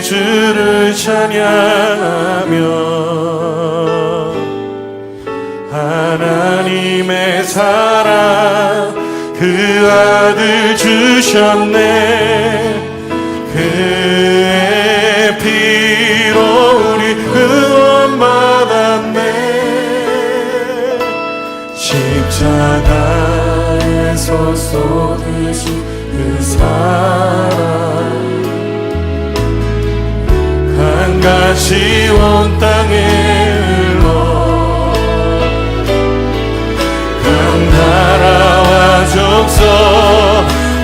주를 찬양하며 하나님의 사랑 그 아들 주셨네. 그의 피로 우리 구원 받았네. 십자가에서 쏟으신 그 사랑 강같이 온 땅에 흘러 각 나라와 족속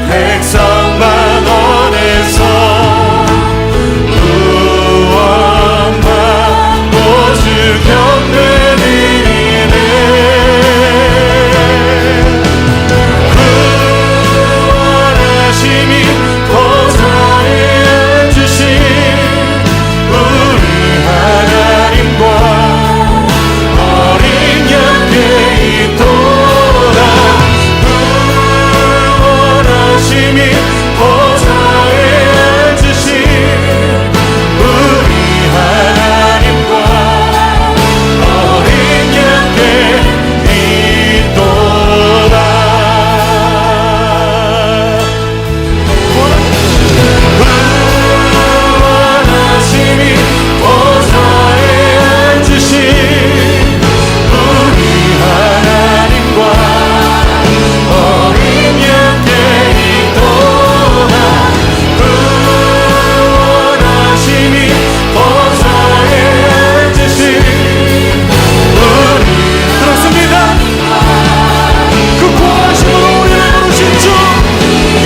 백성만 원해서 구원받고 주 경배 드리네. 구원하심이 보좌에 앉으신 우리 하나님과 어린 양께 있도다. 구원하심이 보좌에 앉으신 우리 하나님과 어린 양께 있도다. 구원하심이 보좌에 앉으신 우리 하나님과 어린 양께 있도다. 구원하심이 보좌에 앉으신 우리 들었습니다. 그 구원하심으로 우리를 부르신 주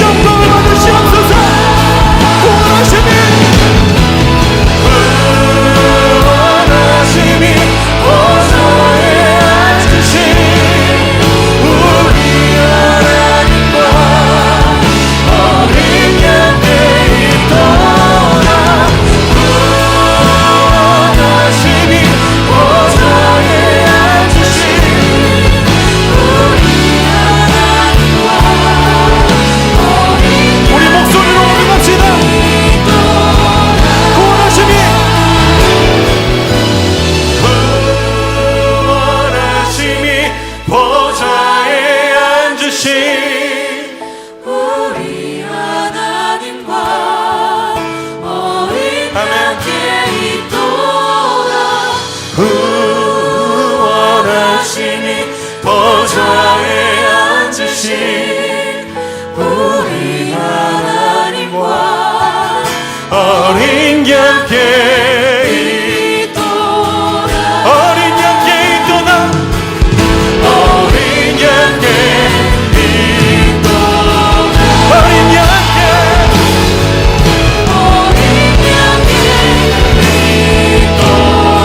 영광을 받으시옵소서. 구원하심이 보좌에 앉으신 우리 하나님과 어린 양께 있도다. 구원하심이 보좌에 앉으신 우리 하나님과 우리 목소리로 올려갑시다. 구원하심이 보좌에 앉으신 우리 하나님과 어린 양께 있도다. 구원하심이 보좌에 앉으신 우리 하나님과 어린 양께 있도다. 어린 양께 있도다. 어린 양께 있도다. 어린 양께 있도다.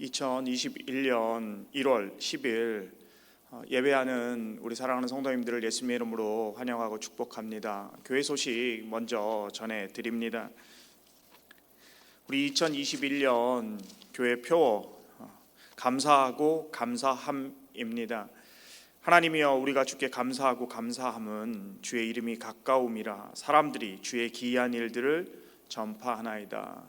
2021년 1월 10일 예배하는 우리 사랑하는 성도님들을 예수님의 이름으로 환영하고 축복합니다. 교회 소식 먼저 전해드립니다. 우리 2021년 교회 표 감사하고 감사함입니다. 하나님이여, 우리가 주께 감사하고 감사함은 주의 이름이 가까움이라 사람들이 주의 기이한 일들을 전파하나이다.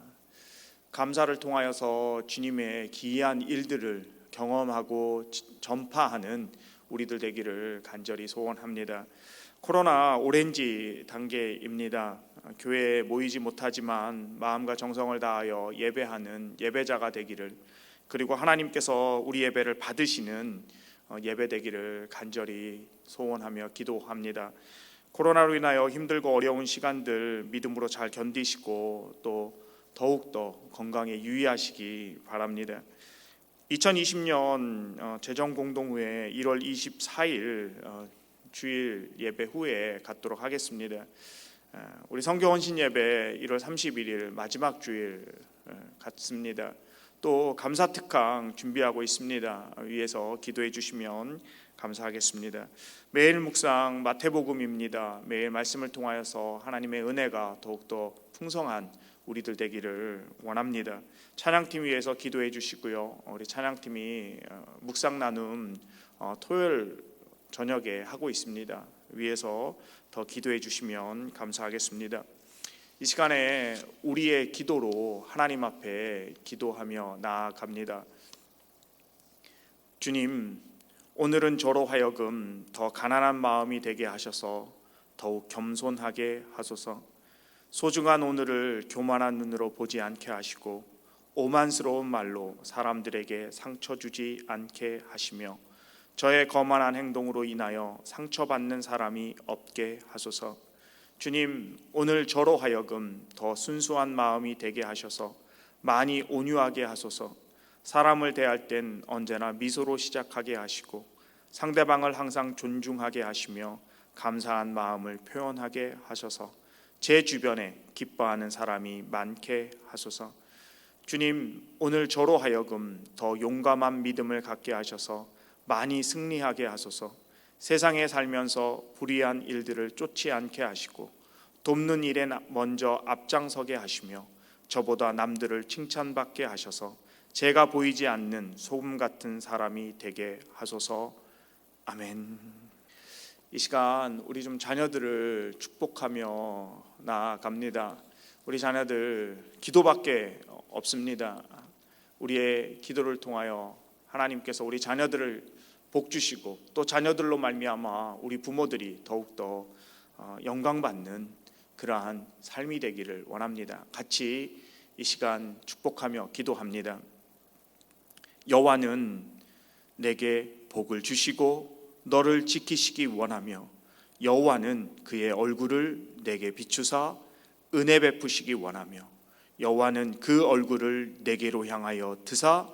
감사를 통하여서 주님의 기이한 일들을 경험하고 전파하는 우리들 되기를 간절히 소원합니다. 코로나 오렌지 단계입니다. 교회에 모이지 못하지만 마음과 정성을 다하여 예배하는 예배자가 되기를, 그리고 하나님께서 우리 예배를 받으시는 예배 되기를 간절히 소원하며 기도합니다. 코로나로 인하여 힘들고 어려운 시간들 믿음으로 잘 견디시고 또 더욱더 건강에 유의하시기 바랍니다. 2020년 재정공동회 1월 24일 주일 예배 후에 갖도록 하겠습니다. 우리 성교 헌신 예배 1월 31일 마지막 주일 갖습니다. 또 감사 특강 준비하고 있습니다. 위에서 기도해 주시면 감사하겠습니다. 매일 묵상 마태복음입니다. 매일 말씀을 통하여서 하나님의 은혜가 더욱더 풍성한 우리들 되기를 원합니다. 찬양팀 위해서 기도해 주시고요. 우리 찬양팀이 묵상 나눔 토요일 저녁에 하고 있습니다. 위에서 더 기도해 주시면 감사하겠습니다. 이 시간에 우리의 기도로 하나님 앞에 기도하며 나아갑니다. 주님, 오늘은 저로 하여금 더 가난한 마음이 되게 하셔서 더욱 겸손하게 하소서. 소중한 오늘을 교만한 눈으로 보지 않게 하시고 오만스러운 말로 사람들에게 상처 주지 않게 하시며 저의 거만한 행동으로 인하여 상처받는 사람이 없게 하소서. 주님, 오늘 저로 하여금 더 순수한 마음이 되게 하셔서 많이 온유하게 하소서. 사람을 대할 땐 언제나 미소로 시작하게 하시고 상대방을 항상 존중하게 하시며 감사한 마음을 표현하게 하셔서 제 주변에 기뻐하는 사람이 많게 하소서. 주님, 오늘 저로 하여금 더 용감한 믿음을 갖게 하셔서 많이 승리하게 하소서. 세상에 살면서 불의한 일들을 쫓지 않게 하시고 돕는 일에 먼저 앞장서게 하시며 저보다 남들을 칭찬받게 하셔서 제가 보이지 않는 소금 같은 사람이 되게 하소서. 아멘. 이 시간 우리 좀 자녀들을 축복하며 나아갑니다. 우리 자녀들 기도밖에 없습니다. 우리의 기도를 통하여 하나님께서 우리 자녀들을 복 주시고 또 자녀들로 말미암아 우리 부모들이 더욱더 영광받는 그러한 삶이 되기를 원합니다. 같이 이 시간 축복하며 기도합니다. 여호와는 내게 복을 주시고 너를 지키시기 원하며 여호와는 그의 얼굴을 내게 비추사 은혜 베푸시기 원하며 여호와는 그 얼굴을 내게로 향하여 드사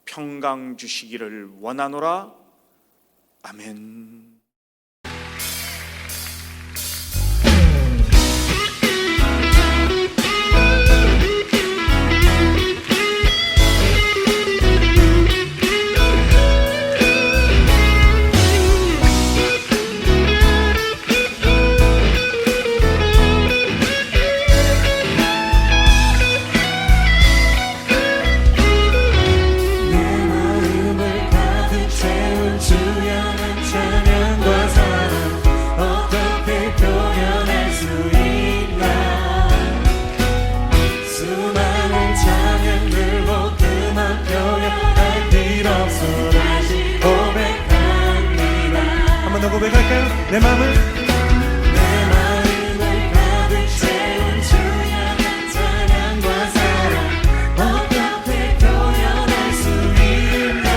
평강 주시기를 원하노라. 아멘. 고백할까요? 내 마음을 가득 채운 주의 찬양과 사랑 어떻게 표현할 수 있나.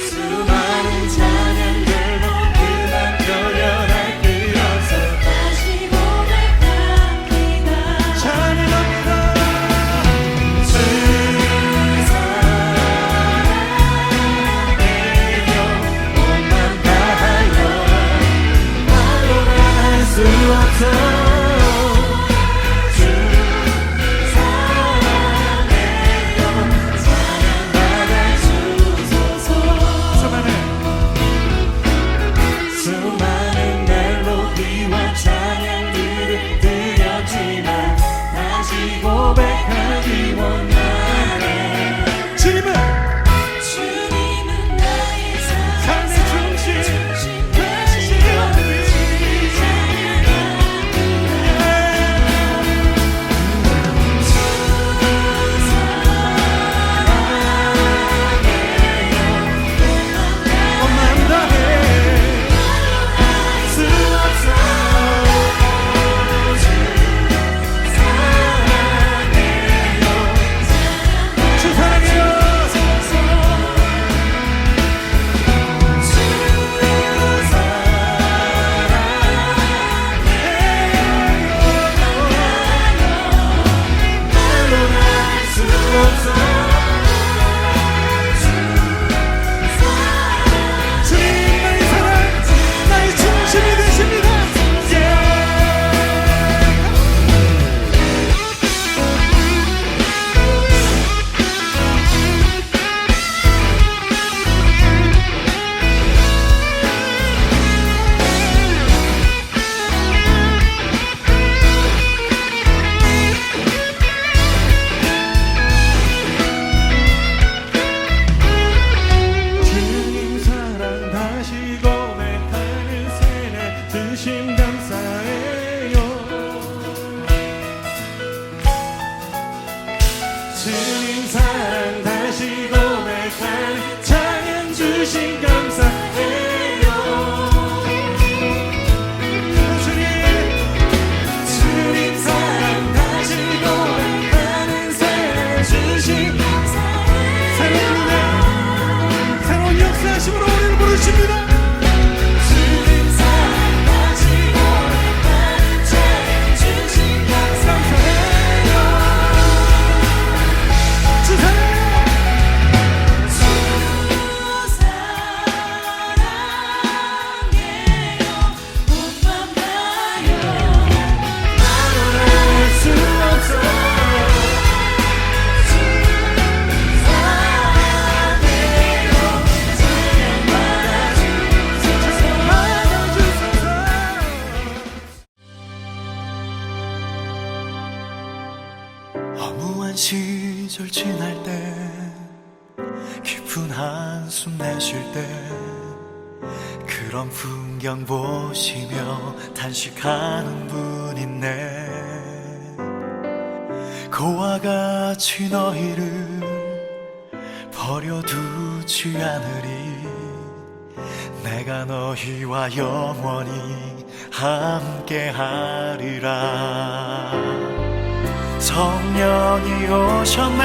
수많은 찬양들로 그만 표현할 길 없어 다시 고백합니다. 찬양합니다. 수많은 멜로디와 찬양들을 드렸지만 다시 고백하기 원하네. 주님은 나의 삶의 중심 되시옵니. 고단 시절 지날 때 깊은 한숨 내쉴 때 그런 풍경 보시며 단식하는 분 있네. 그와 같이 너희를 버려두지 않으리. 내가 너희와 영원히 함께하리라. 성령이 오셨네,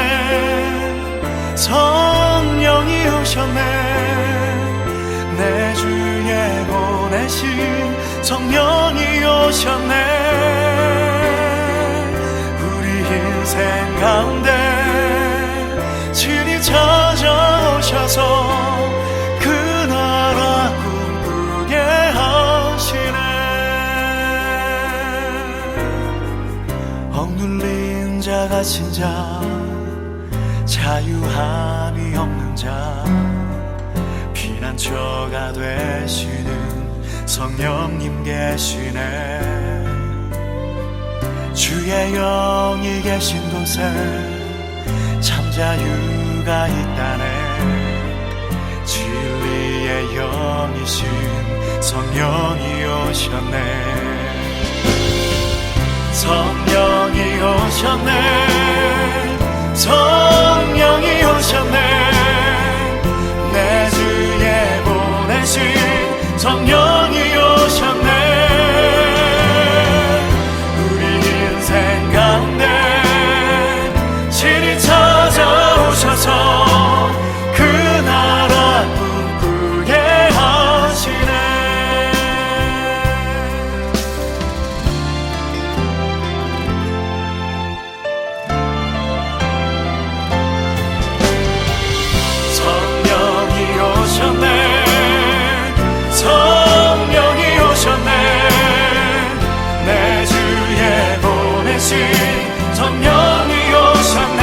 성령이 오셨네, 내 주에 보내신 성령이 오셨네. 우리 인생 가운데 친히 찾아오셔서 그 나라 꿈꾸게 하시네. 억눌린 자 갇힌 자 자유함이 없는 자 피난처가 되시는 성령님 계시네. 주의 영이 계신 곳에 참 자유가 있다네. 진리의 영이신 성령이 오셨네. 성령이 오셨네, 성령이 오셨네, 내 주에 보내신 성령이 오셨네. 우리 인생 가운데 친히 찾아오셔서 그 나라 꿈꾸게 하시네. 성령이 오셨네, 내 주에 보내신 성령이 오셨네.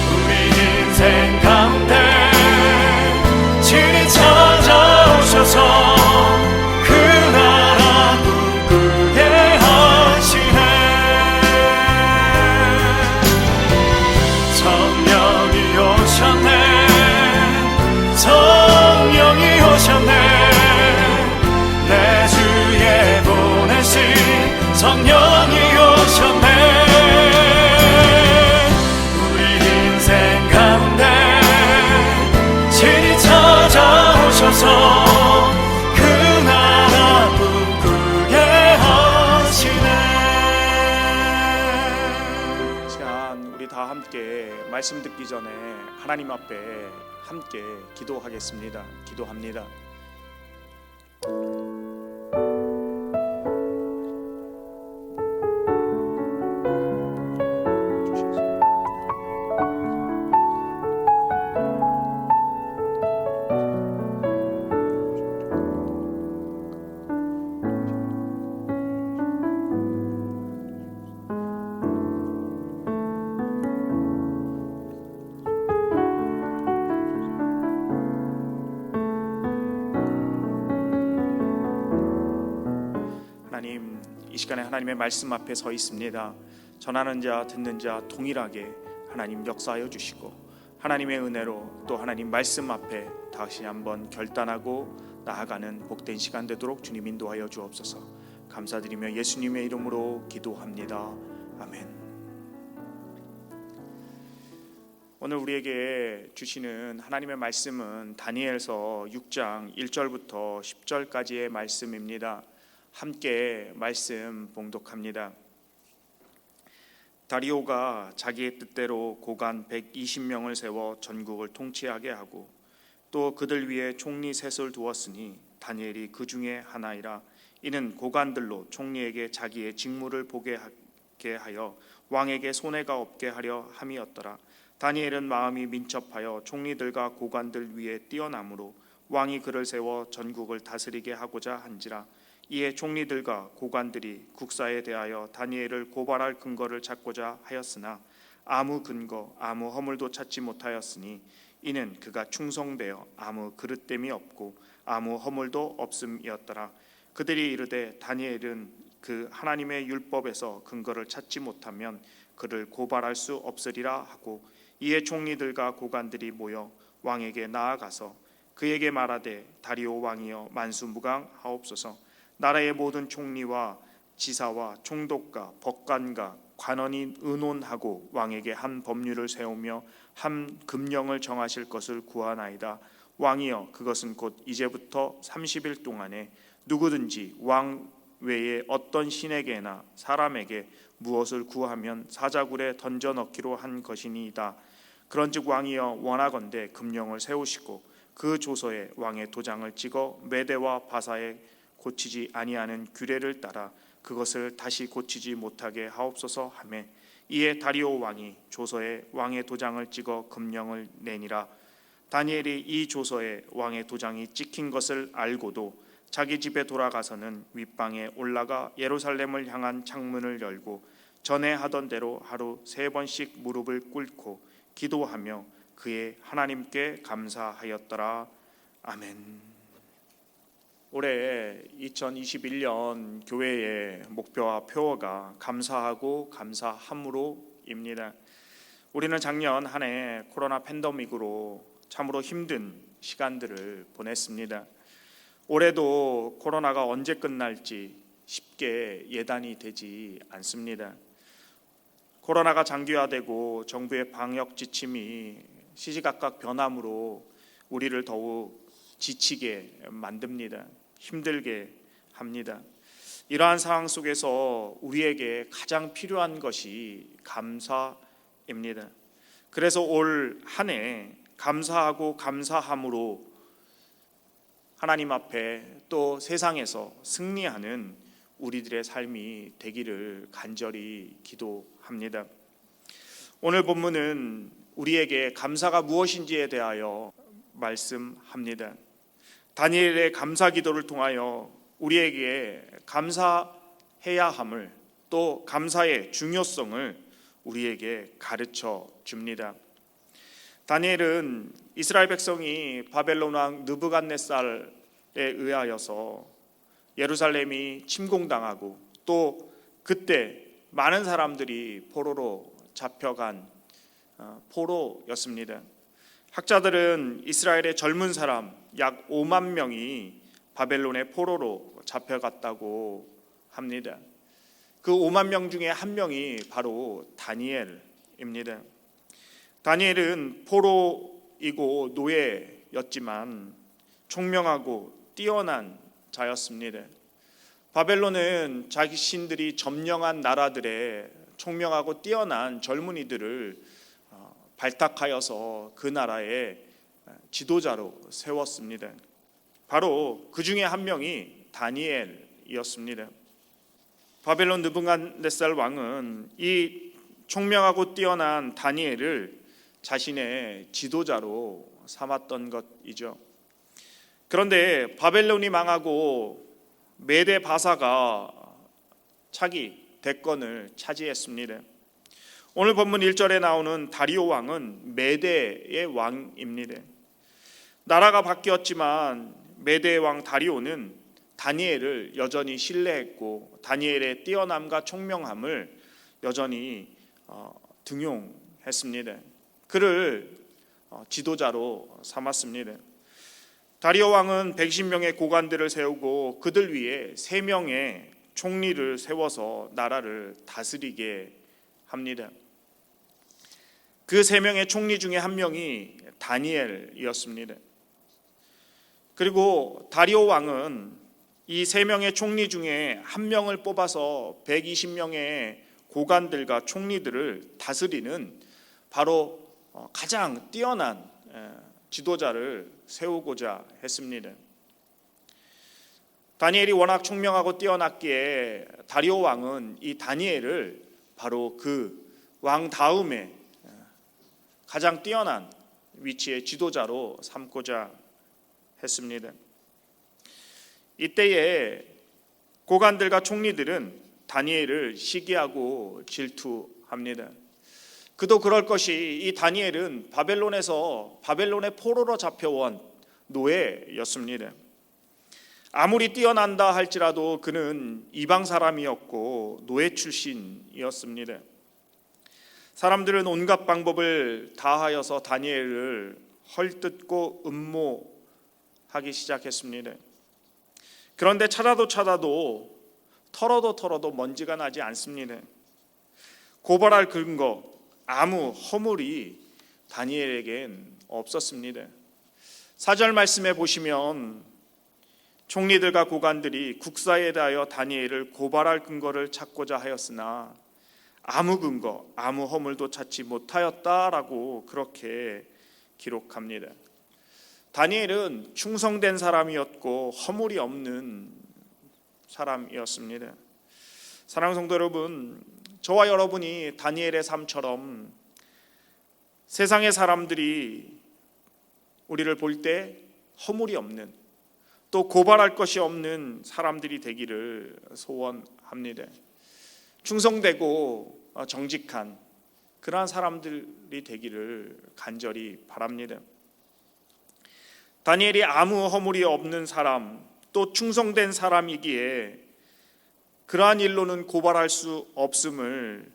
우리 인생 가운데 친히 찾아오셔서 그 나라 꿈꾸게 하시네. 성령이 오셨네, 성령이 오셨네, 내 주에 보내신 성령이 오셨네. 우리 인생 가운데 친히 찾아오셔서 그 나라 꿈꾸게 하시네. 시간 우리 다 함께 말씀 듣기 전에 하나님 앞에 함께 기도하겠습니다. 기도합니다. 하나님, 이 시간에 하나님의 말씀 앞에 서 있습니다. 전하는 자 듣는 자 동일하게 하나님 역사하여 주시고 하나님의 은혜로 또 하나님 말씀 앞에 다시 한번 결단하고 나아가는 복된 시간 되도록 주님 인도하여 주옵소서. 감사드리며 예수님의 이름으로 기도합니다. 아멘. 오늘 우리에게 주시는 하나님의 말씀은 다니엘서 6장 1절부터 10절까지의 말씀입니다. 함께 말씀 봉독합니다. 다리오가 자기의 뜻대로 고관 120명을 세워 전국을 통치하게 하고 또 그들 위에 총리 셋을 두었으니 다니엘이 그 중에 하나이라. 이는 고관들로 총리에게 자기의 직무를 보게 하여 왕에게 손해가 없게 하려 함이었더라. 다니엘은 마음이 민첩하여 총리들과 고관들 위에 뛰어나므로 왕이 그를 세워 전국을 다스리게 하고자 한지라. 이에 총리들과 고관들이 국사에 대하여 다니엘을 고발할 근거를 찾고자 하였으나 아무 근거 아무 허물도 찾지 못하였으니 이는 그가 충성되어 아무 그릇됨이 없고 아무 허물도 없음이었더라. 그들이 이르되 다니엘은 그 하나님의 율법에서 근거를 찾지 못하면 그를 고발할 수 없으리라 하고, 이에 총리들과 고관들이 모여 왕에게 나아가서 그에게 말하되, 다리오 왕이여 만수무강하옵소서. 나라의 모든 총리와 지사와 총독과 법관과 관원이 의논하고 왕에게 한 법률을 세우며 한 금령을 정하실 것을 구하나이다. 왕이여, 그것은 곧 이제부터 30일 동안에 누구든지 왕 외에 어떤 신에게나 사람에게 무엇을 구하면 사자굴에 던져 넣기로 한 것이니이다. 그런즉 왕이여, 원하건대 금령을 세우시고 그 조서에 왕의 도장을 찍어 메대와 바사에 고치지 아니하는 규례를 따라 그것을 다시 고치지 못하게 하옵소서 하매, 이에 다리오 왕이 조서에 왕의 도장을 찍어 금령을 내니라. 다니엘이 이 조서에 왕의 도장이 찍힌 것을 알고도 자기 집에 돌아가서는 윗방에 올라가 예루살렘을 향한 창문을 열고 전에 하던 대로 하루 3번씩 무릎을 꿇고 기도하며 그의 하나님께 감사하였더라. 아멘. 올해 2021년 교회의 목표와 표어가 감사하고 감사함으로입니다. 우리는 작년 한 해 코로나 팬데믹으로 참으로 힘든 시간들을 보냈습니다. 올해도 코로나가 언제 끝날지 쉽게 예단이 되지 않습니다. 코로나가 장기화되고 정부의 방역 지침이 시시각각 변함으로 우리를 더욱 지치게 만듭니다. 힘들게 합니다. 이러한 상황 속에서 우리에게 가장 필요한 것이 감사입니다. 그래서 올 한 해 감사하고 감사함으로 하나님 앞에 또 세상에서 승리하는 우리들의 삶이 되기를 간절히 기도합니다. 오늘 본문은 우리에게 감사가 무엇인지에 대하여 말씀합니다. 다니엘의 감사 기도를 통하여 우리에게 감사해야 함을, 또 감사의 중요성을 우리에게 가르쳐 줍니다. 다니엘은 이스라엘 백성이 바벨론 왕 느부갓네살에 의하여서 예루살렘이 침공당하고 또 그때 많은 사람들이 포로로 잡혀간 포로였습니다. 학자들은 이스라엘의 젊은 사람 약 5만 명이 바벨론의 포로로 잡혀갔다고 합니다. 그 5만 명 중에 한 명이 바로 다니엘입니다. 다니엘은 포로이고 노예였지만 총명하고 뛰어난 자였습니다. 바벨론은 자신들이 점령한 나라들의 총명하고 뛰어난 젊은이들을 발탁하여서 그 나라의 지도자로 세웠습니다. 바로 그 중에 한 명이 다니엘이었습니다. 바벨론 느부갓네살 왕은 이 총명하고 뛰어난 다니엘을 자신의 지도자로 삼았던 것이죠. 그런데 바벨론이 망하고 메대 바사가 차기 대권을 차지했습니다. 오늘 본문 1절에 나오는 다리오 왕은 메대의 왕입니다. 나라가 바뀌었지만 메대의 왕 다리오는 다니엘을 여전히 신뢰했고 다니엘의 뛰어남과 총명함을 여전히 등용했습니다. 그를 지도자로 삼았습니다. 다리오 왕은 110명의 고관들을 세우고 그들 위에 3명의 총리를 세워서 나라를 다스리게 합니다. 그 3명의 총리 중에 한 명이 다니엘이었습니다. 그리고 다리오 왕은 이 3명의 총리 중에 한 명을 뽑아서 120명의 고관들과 총리들을 다스리는 바로 가장 뛰어난 지도자를 세우고자 했습니다. 다니엘이 워낙 총명하고 뛰어났기에 다리오 왕은 이 다니엘을 바로 그 왕 다음에 가장 뛰어난 위치의 지도자로 삼고자 했습니다. 이때에 고관들과 총리들은 다니엘을 시기하고 질투합니다. 그도 그럴 것이 이 다니엘은 바벨론의 포로로 잡혀온 노예였습니다. 아무리 뛰어난다 할지라도 그는 이방 사람이었고 노예 출신이었습니다. 사람들은 온갖 방법을 다하여서 다니엘을 헐뜯고 음모하기 시작했습니다. 그런데 찾아도 털어도 먼지가 나지 않습니다. 고발할 근거, 아무 허물이 다니엘에겐 없었습니다. 4절 말씀에 보시면 총리들과 고관들이 국사에 대하여 다니엘을 고발할 근거를 찾고자 하였으나 아무 근거, 아무 허물도 찾지 못하였다라고 그렇게 기록합니다. 다니엘은 충성된 사람이었고 허물이 없는 사람이었습니다. 사랑하는 성도 여러분, 저와 여러분이 다니엘의 삶처럼 세상의 사람들이 우리를 볼 때 허물이 없는, 또 고발할 것이 없는 사람들이 되기를 소원합니다. 충성되고 정직한 그러한 사람들이 되기를 간절히 바랍니다. 다니엘이 아무 허물이 없는 사람, 또 충성된 사람이기에 그러한 일로는 고발할 수 없음을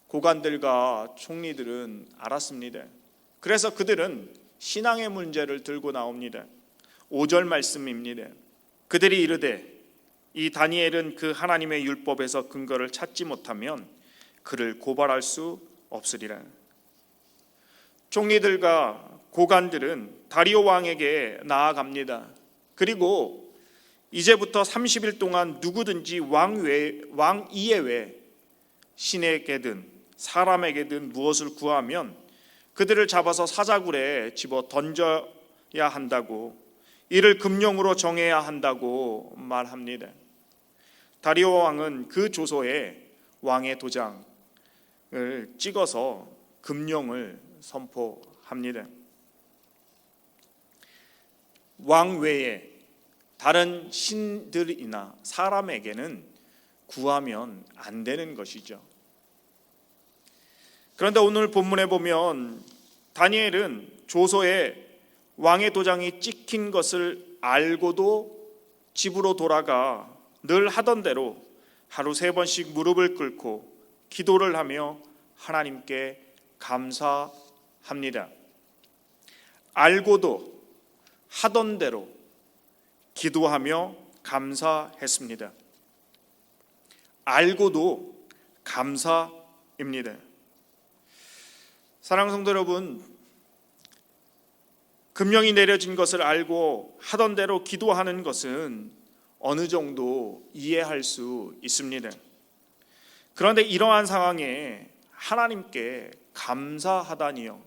고관들과 총리들은 알았습니다. 그래서 그들은 신앙의 문제를 들고 나옵니다. 5절 말씀입니다. 그들이 이르되 이 다니엘은 그 하나님의 율법에서 근거를 찾지 못하면 그를 고발할 수 없으리라. 총리들과 고관들은 다리오 왕에게 나아갑니다. 그리고 이제부터 30일 동안 누구든지 왕 이외에 신에게든 사람에게든 무엇을 구하면 그들을 잡아서 사자굴에 집어 던져야 한다고, 이를 금령으로 정해야 한다고 말합니다. 다리오 왕은 그 조서에 왕의 도장을 찍어서 금령을 선포합니다. 왕 외에 다른 신들이나 사람에게는 구하면 안 되는 것이죠. 그런데 오늘 본문에 보면 다니엘은 조서에 왕의 도장이 찍힌 것을 알고도 집으로 돌아가 늘 하던 대로 하루 3번씩 무릎을 꿇고 기도를 하며 하나님께 감사합니다. 알고도 하던 대로 기도하며 감사했습니다. 알고도 감사입니다. 사랑하는 성도 여러분, 금령이 내려진 것을 알고 하던 대로 기도하는 것은 어느 정도 이해할 수 있습니다. 그런데 이러한 상황에 하나님께 감사하다니요,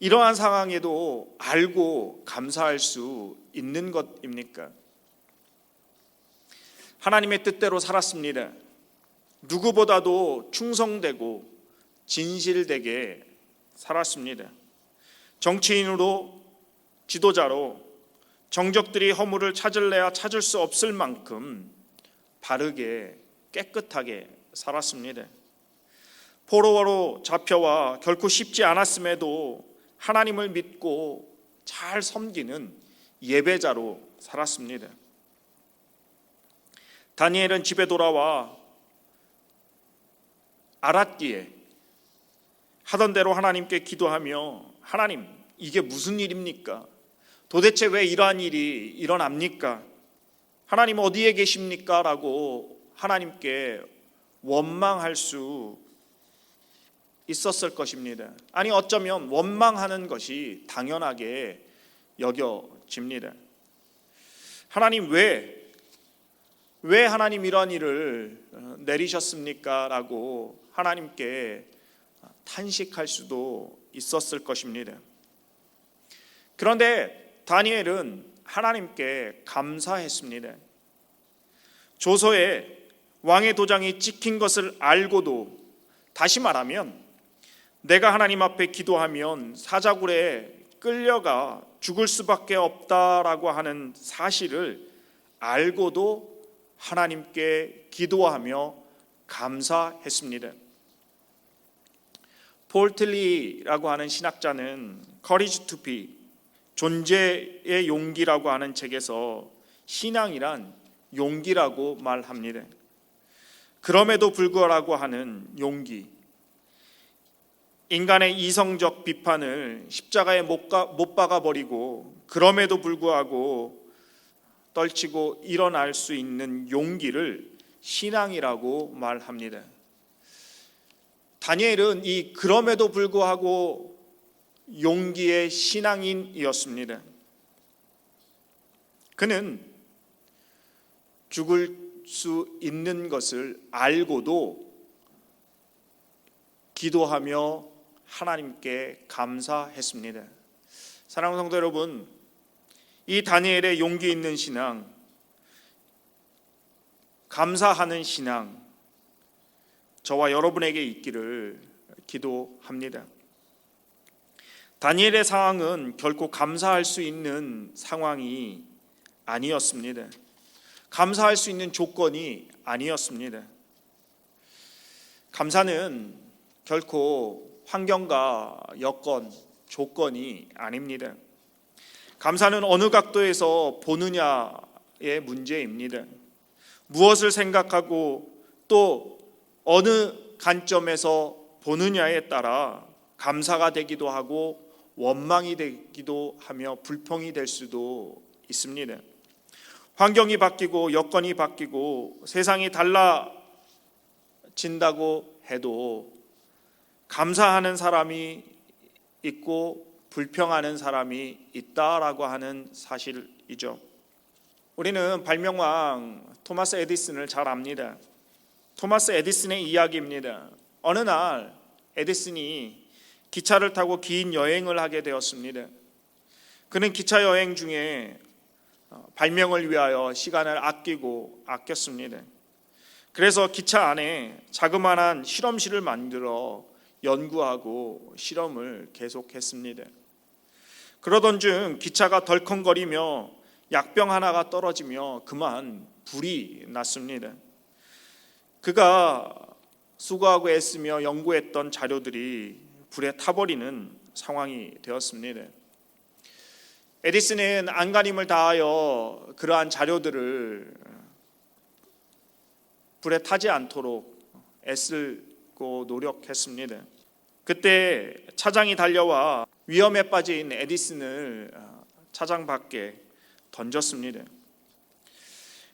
이러한 상황에도 알고 감사할 수 있는 것입니까? 하나님의 뜻대로 살았습니다. 누구보다도 충성되고 진실되게 살았습니다. 정치인으로, 지도자로 정적들이 허물을 찾을래야 찾을 수 없을 만큼 바르게 깨끗하게 살았습니다. 포로로 잡혀와 결코 쉽지 않았음에도 하나님을 믿고 잘 섬기는 예배자로 살았습니다. 다니엘은 집에 돌아와 알았기에 하던 대로 하나님께 기도하며, 하나님, 이게 무슨 일입니까? 도대체 왜 이러한 일이 일어납니까? 하나님 어디에 계십니까? 라고 하나님께 원망할 수 있었을 것입니다. 아니, 어쩌면 원망하는 것이 당연하게 여겨집니다. 하나님, 왜 하나님 이러한 일을 내리셨습니까? 라고 하나님께 탄식할 수도 있었을 것입니다. 그런데 다니엘은 하나님께 감사했습니다. 조서에 왕의 도장이 찍힌 것을 알고도, 다시 말하면 내가 하나님 앞에 기도하면 사자굴에 끌려가 죽을 수밖에 없다라고 하는 사실을 알고도 하나님께 기도하며 감사했습니다. 폴 틀리라고 하는 신학자는 Courage to be 존재의 용기라고 하는 책에서 신앙이란 용기라고 말합니다. 그럼에도 불구하고 하는 용기, 인간의 이성적 비판을 십자가에 못 박아 버리고 그럼에도 불구하고 떨치고 일어날 수 있는 용기를 신앙이라고 말합니다. 다니엘은 이 그럼에도 불구하고 용기의 신앙인이었습니다. 그는 죽을 수 있는 것을 알고도 기도하며 하나님께 감사했습니다. 사랑하는 성도 여러분, 이 다니엘의 용기 있는 신앙, 감사하는 신앙, 저와 여러분에게 있기를 기도합니다. 다니엘의 상황은 결코 감사할 수 있는 상황이 아니었습니다. 감사할 수 있는 조건이 아니었습니다. 감사는 결코 환경과 여건, 조건이 아닙니다. 감사는 어느 각도에서 보느냐의 문제입니다. 무엇을 생각하고 또 어느 관점에서 보느냐에 따라 감사가 되기도 하고 원망이 되기도 하며 불평이 될 수도 있습니다. 환경이 바뀌고 여건이 바뀌고 세상이 달라진다고 해도 감사하는 사람이 있고 불평하는 사람이 있다라고 하는 사실이죠. 우리는 발명왕 토마스 에디슨을 잘 압니다. 토마스 에디슨의 이야기입니다. 어느 날 에디슨이 기차를 타고 긴 여행을 하게 되었습니다. 그는 기차 여행 중에 발명을 위하여 시간을 아꼈습니다. 그래서 기차 안에 자그마한 실험실을 만들어 연구하고 실험을 계속했습니다. 그러던 중 기차가 덜컹거리며 약병 하나가 떨어지며 그만 불이 났습니다. 그가 수고하고 애쓰며 연구했던 자료들이 불에 타버리는 상황이 되었습니다. 에디슨은 안간힘을 다하여 그러한 자료들을 불에 타지 않도록 애쓰고 노력했습니다. 그때 차장이 달려와 위험에 빠진 에디슨을 차장 밖에 던졌습니다.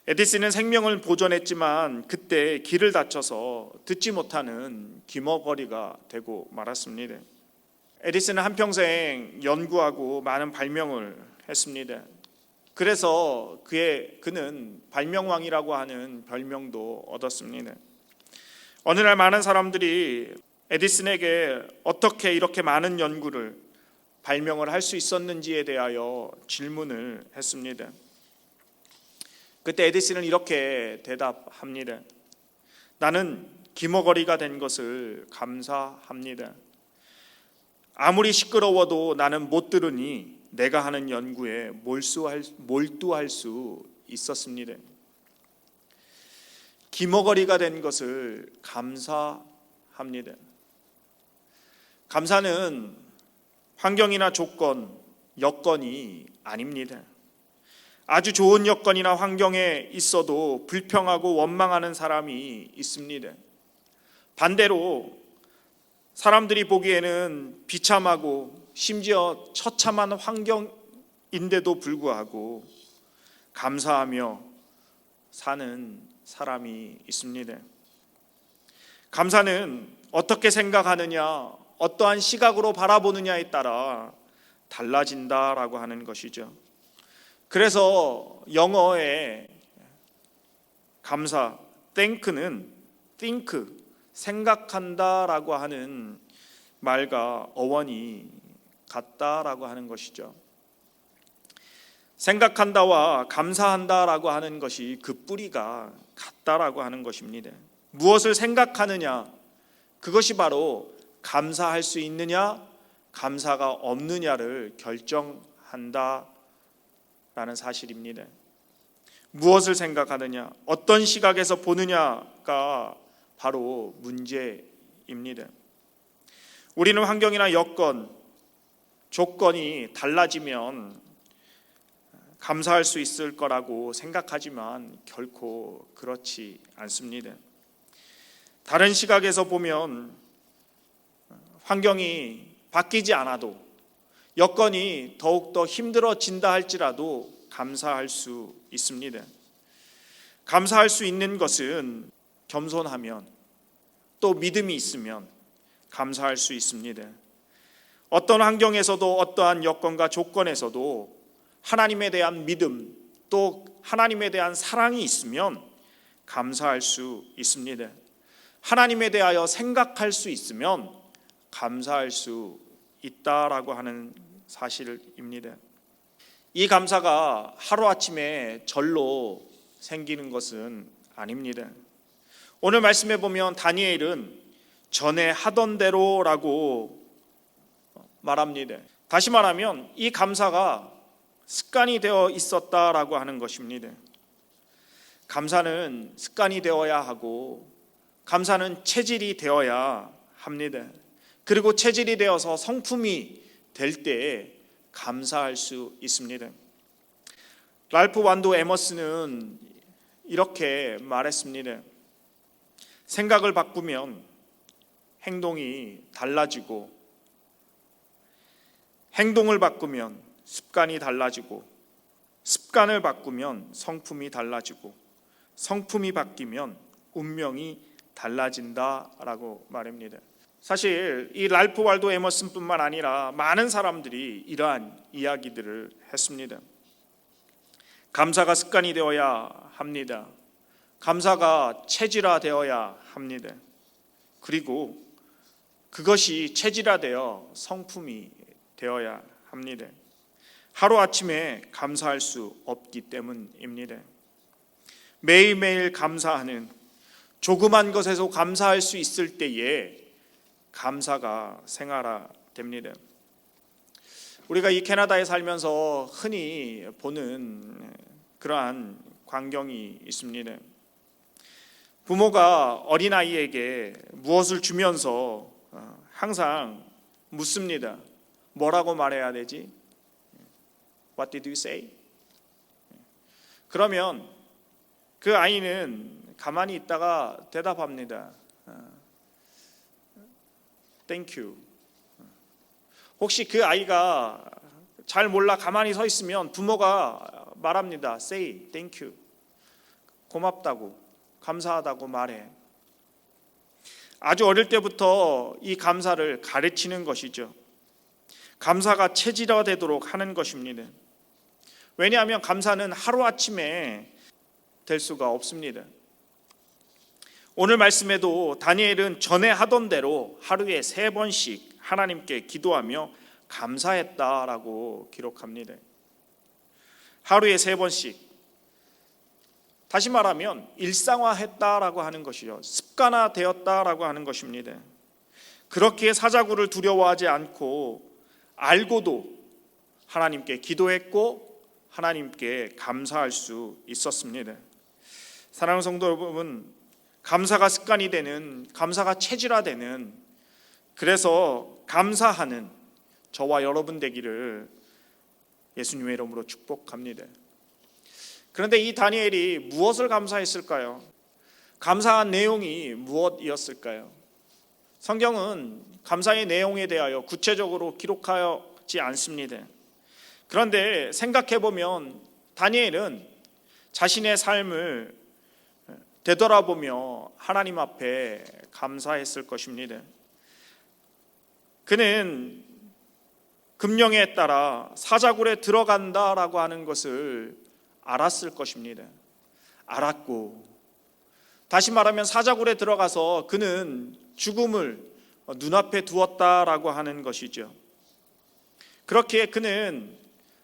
에디슨은 생명을 보존했지만 그때 귀를 다쳐서 듣지 못하는 귀머거리가 되고 말았습니다. 에디슨은 한평생 연구하고 많은 발명을 했습니다. 그래서 그는 발명왕이라고 하는 별명도 얻었습니다. 어느 날 많은 사람들이 에디슨에게 어떻게 이렇게 많은 연구를 발명을 할 수 있었는지에 대하여 질문을 했습니다. 그때 에디슨은 이렇게 대답합니다. 나는 귀머거리가 된 것을 감사합니다. 아무리 시끄러워도 나는 못 들으니 내가 하는 연구에 몰두할 수 있었습니다. 귀머거리가 된 것을 감사합니다. 감사는 환경이나 조건, 여건이 아닙니다. 아주 좋은 여건이나 환경에 있어도 불평하고 원망하는 사람이 있습니다. 반대로 사람들이 보기에는 비참하고 심지어 처참한 환경인데도 불구하고 감사하며 사는 사람이 있습니다. 감사는 어떻게 생각하느냐, 어떠한 시각으로 바라보느냐에 따라 달라진다라고 하는 것이죠. 그래서 영어의 감사, thank는 think, 생각한다라고 하는 말과 어원이 같다라고 하는 것이죠. 생각한다와 감사한다라고 하는 것이 그 뿌리가 같다라고 하는 것입니다. 무엇을 생각하느냐, 그것이 바로 감사할 수 있느냐, 감사가 없느냐를 결정한다라는 사실입니다. 무엇을 생각하느냐, 어떤 시각에서 보느냐가 바로 문제입니다. 우리는 환경이나 여건, 조건이 달라지면 감사할 수 있을 거라고 생각하지만 결코 그렇지 않습니다. 다른 시각에서 보면 환경이 바뀌지 않아도, 여건이 더욱더 힘들어진다 할지라도 감사할 수 있습니다. 감사할 수 있는 것은 겸손하면, 또 믿음이 있으면 감사할 수 있습니다. 어떤 환경에서도, 어떠한 여건과 조건에서도 하나님에 대한 믿음, 또 하나님에 대한 사랑이 있으면 감사할 수 있습니다. 하나님에 대하여 생각할 수 있으면 감사할 수 있다라고 하는 사실입니다. 이 감사가 하루아침에 절로 생기는 것은 아닙니다. 오늘 말씀에 보면 다니엘은 전에 하던 대로라고 말합니다. 다시 말하면 이 감사가 습관이 되어 있었다라고 하는 것입니다. 감사는 습관이 되어야 하고, 감사는 체질이 되어야 합니다. 그리고 체질이 되어서 성품이 될 때 감사할 수 있습니다. 랄프 완도 에머스는 이렇게 말했습니다. 생각을 바꾸면 행동이 달라지고, 행동을 바꾸면 습관이 달라지고, 습관을 바꾸면 성품이 달라지고, 성품이 바뀌면 운명이 달라진다라고 말합니다. 사실 이 랄프 waldo 에머슨뿐만 아니라 많은 사람들이 이러한 이야기들을 했습니다. 감사가 습관이 되어야 합니다. 감사가 체질화되어야 합니다. 그리고 그것이 체질화되어 성품이 되어야 합니다. 하루아침에 감사할 수 없기 때문입니다. 매일매일 감사하는, 조그만 것에서 감사할 수 있을 때에 감사가 생활화됩니다. 우리가 이 캐나다에 살면서 흔히 보는 그러한 광경이 있습니다. 부모가 어린아이에게 무엇을 주면서 항상 묻습니다. 뭐라고 말해야 되지? What did you say? 그러면 그 아이는 가만히 있다가 대답합니다. Thank you. 혹시 그 아이가 잘 몰라 가만히 서 있으면 부모가 말합니다. Say thank you. 고맙다고, 감사하다고 말해. 아주 어릴 때부터 이 감사를 가르치는 것이죠. 감사가 체질화되도록 하는 것입니다. 왜냐하면 감사는 하루아침에 될 수가 없습니다. 오늘 말씀에도 다니엘은 전에 하던 대로 하루에 3번씩 하나님께 기도하며 감사했다라고 기록합니다. 하루에 3번씩. 다시 말하면 일상화했다라고 하는 것이죠. 습관화되었다라고 하는 것입니다. 그렇게 사자굴을 두려워하지 않고 알고도 하나님께 기도했고 하나님께 감사할 수 있었습니다. 사랑하는 성도 여러분, 감사가 습관이 되는, 감사가 체질화되는, 그래서 감사하는 저와 여러분 되기를 예수님의 이름으로 축복합니다. 그런데 이 다니엘이 무엇을 감사했을까요? 감사한 내용이 무엇이었을까요? 성경은 감사의 내용에 대하여 구체적으로 기록하지 않습니다. 그런데 생각해보면 다니엘은 자신의 삶을 되돌아보며 하나님 앞에 감사했을 것입니다. 그는 금령에 따라 사자굴에 들어간다라고 하는 것을 알았을 것입니다. 알았고, 다시 말하면 사자굴에 들어가서 그는 죽음을 눈앞에 두었다라고 하는 것이죠. 그렇기에 그는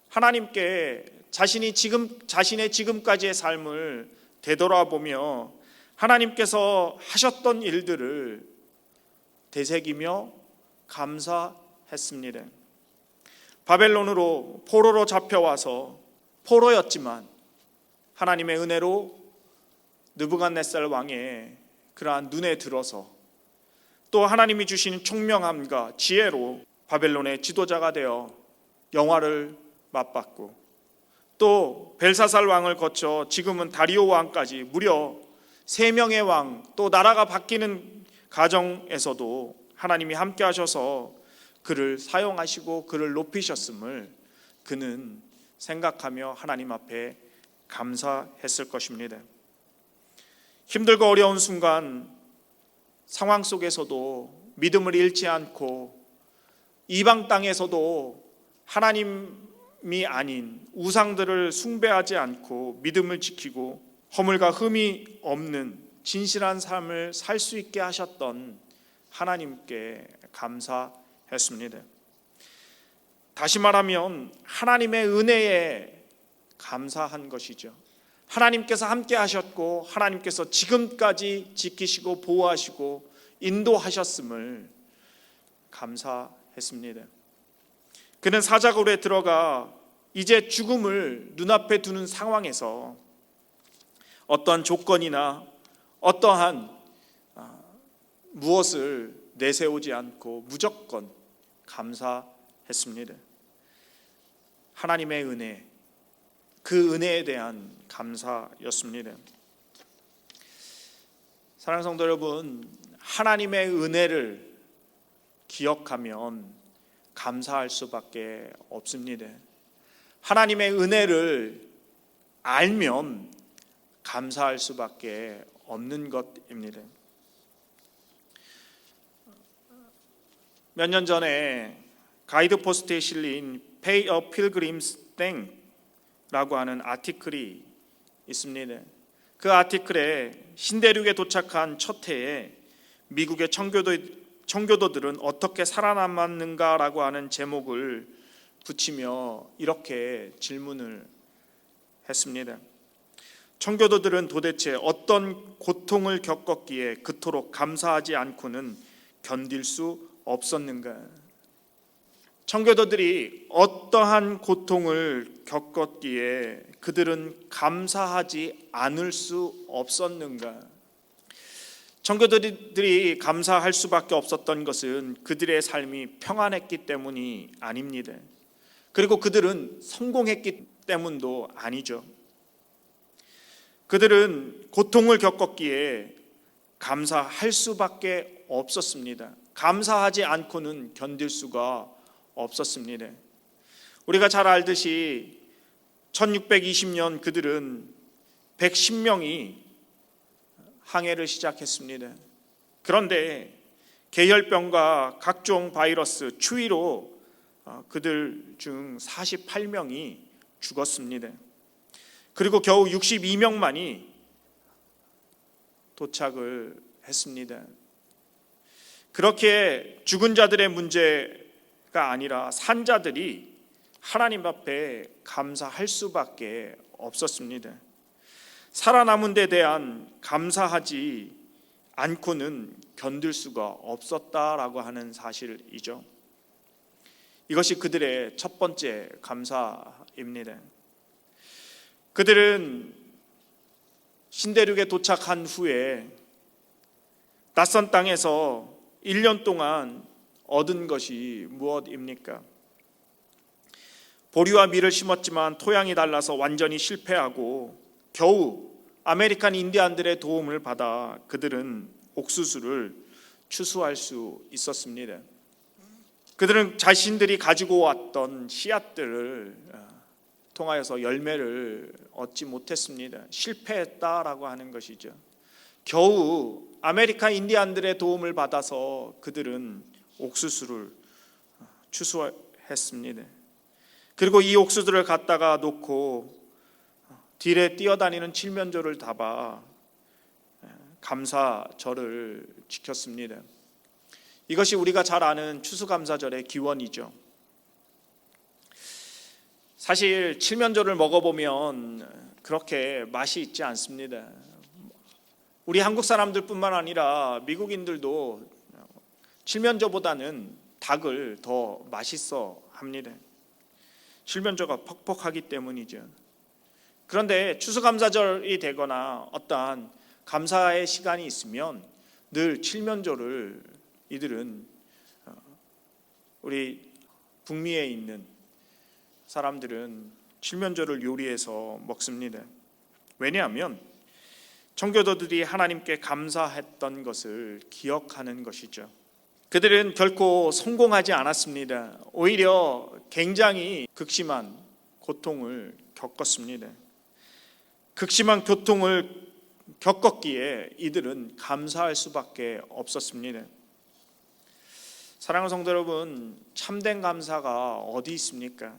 하나님께 자신의 지금까지의 삶을 되돌아보며 하나님께서 하셨던 일들을 되새기며 감사했습니다. 바벨론으로 포로로 잡혀와서 포로였지만 하나님의 은혜로 느부갓네살 왕의 그러한 눈에 들어서 또 하나님이 주신 총명함과 지혜로 바벨론의 지도자가 되어 영화를 맞받고 또 벨사살 왕을 거쳐 지금은 다리오 왕까지 무려 3명의 왕, 또 나라가 바뀌는 과정에서도 하나님이 함께 하셔서 그를 사용하시고 그를 높이셨음을 그는 생각하며 하나님 앞에 감사했을 것입니다. 힘들고 어려운 순간 상황 속에서도 믿음을 잃지 않고 이방 땅에서도 하나님이 아닌 우상들을 숭배하지 않고 믿음을 지키고 허물과 흠이 없는 진실한 삶을 살 수 있게 하셨던 하나님께 감사했습니다. 다시 말하면 하나님의 은혜에 감사한 것이죠. 하나님께서 함께 하셨고 하나님께서 지금까지 지키시고 보호하시고 인도하셨음을 감사했습니다. 그는 사자굴에 들어가 이제 죽음을 눈앞에 두는 상황에서 어떠한 조건이나 어떠한 무엇을 내세우지 않고 무조건 감사했습니다. 하나님의 은혜, 그 은혜에 대한 감사였습니다. 사랑하는 성도 여러분, 하나님의 은혜를 기억하면 감사할 수밖에 없습니다. 하나님의 은혜를 알면 감사할 수밖에 없는 것입니다. 몇 년 전에 가이드 포스트에 실린 Pay a Pilgrim's Thank라고 하는 아티클이 있습니다. 그 아티클에 신대륙에 도착한 첫 해에 미국의 청교도들은 어떻게 살아남았는가라고 하는 제목을 붙이며 이렇게 질문을 했습니다. 청교도들은 도대체 어떤 고통을 겪었기에 그토록 감사하지 않고는 견딜 수 없었는가? 청교도들이 어떠한 고통을 겪었기에 그들은 감사하지 않을 수 없었는가? 청교도들이 감사할 수밖에 없었던 것은 그들의 삶이 평안했기 때문이 아닙니다. 그리고 그들은 성공했기 때문도 아니죠. 그들은 고통을 겪었기에 감사할 수밖에 없었습니다. 감사하지 않고는 견딜 수가 없었습니다. 우리가 잘 알듯이 1620년 그들은 110명이 항해를 시작했습니다. 그런데 계열병과 각종 바이러스, 추위로 그들 중 48명이 죽었습니다. 그리고 겨우 62명만이 도착을 했습니다. 그렇게 죽은 자들의 문제가 아니라 산 자들이 하나님 앞에 감사할 수밖에 없었습니다. 살아남은 데 대한 감사하지 않고는 견딜 수가 없었다라고 하는 사실이죠. 이것이 그들의 첫 번째 감사입니다. 그들은 신대륙에 도착한 후에 낯선 땅에서 1년 동안 얻은 것이 무엇입니까? 보리와 밀을 심었지만 토양이 달라서 완전히 실패하고 겨우 아메리칸 인디안들의 도움을 받아 그들은 옥수수를 추수할 수 있었습니다. 그들은 자신들이 가지고 왔던 씨앗들을 통하여서 열매를 얻지 못했습니다. 실패했다라고 하는 것이죠. 겨우 아메리카 인디안들의 도움을 받아서 그들은 옥수수를 추수했습니다. 그리고 이 옥수수를 갖다가 놓고 딜에 뛰어다니는 칠면조를 담아 감사절을 지켰습니다. 이것이 우리가 잘 아는 추수감사절의 기원이죠. 사실 칠면조를 먹어보면 그렇게 맛이 있지 않습니다. 우리 한국 사람들뿐만 아니라 미국인들도 칠면조보다는 닭을 더 맛있어 합니다. 칠면조가 퍽퍽하기 때문이죠. 그런데 추수감사절이 되거나 어떠한 감사의 시간이 있으면 늘 칠면조를 이들은 우리 북미에 있는 사람들은 칠면조를 요리해서 먹습니다. 왜냐하면 청교도들이 하나님께 감사했던 것을 기억하는 것이죠. 그들은 결코 성공하지 않았습니다. 오히려 굉장히 극심한 고통을 겪었습니다. 극심한 고통을 겪었기에 이들은 감사할 수밖에 없었습니다. 사랑하는 성도 여러분, 참된 감사가 어디 있습니까?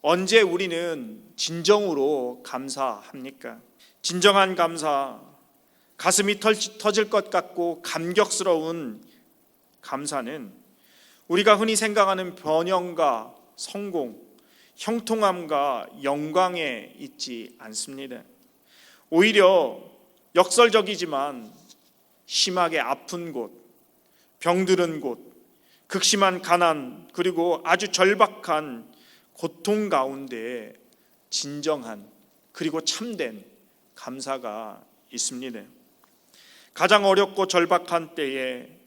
언제 우리는 진정으로 감사합니까? 진정한 감사, 가슴이 터질 것 같고 감격스러운 감사는 우리가 흔히 생각하는 번영과 성공, 형통함과 영광에 있지 않습니다. 오히려 역설적이지만 심하게 아픈 곳, 병들은 곳, 극심한 가난, 그리고 아주 절박한 고통 가운데 진정한 그리고 참된 감사가 있습니다. 가장 어렵고 절박한 때에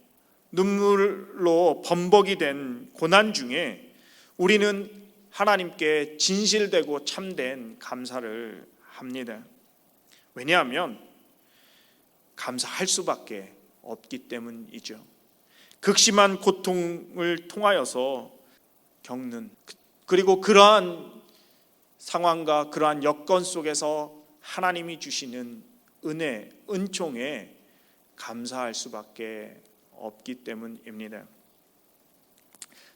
눈물로 범벅이 된 고난 중에 우리는 하나님께 진실되고 참된 감사를 합니다. 왜냐하면 감사할 수밖에 없기 때문이죠. 극심한 고통을 통하여서 겪는, 그리고 그러한 상황과 그러한 여건 속에서 하나님이 주시는 은혜, 은총에 감사할 수밖에 없기 때문입니다.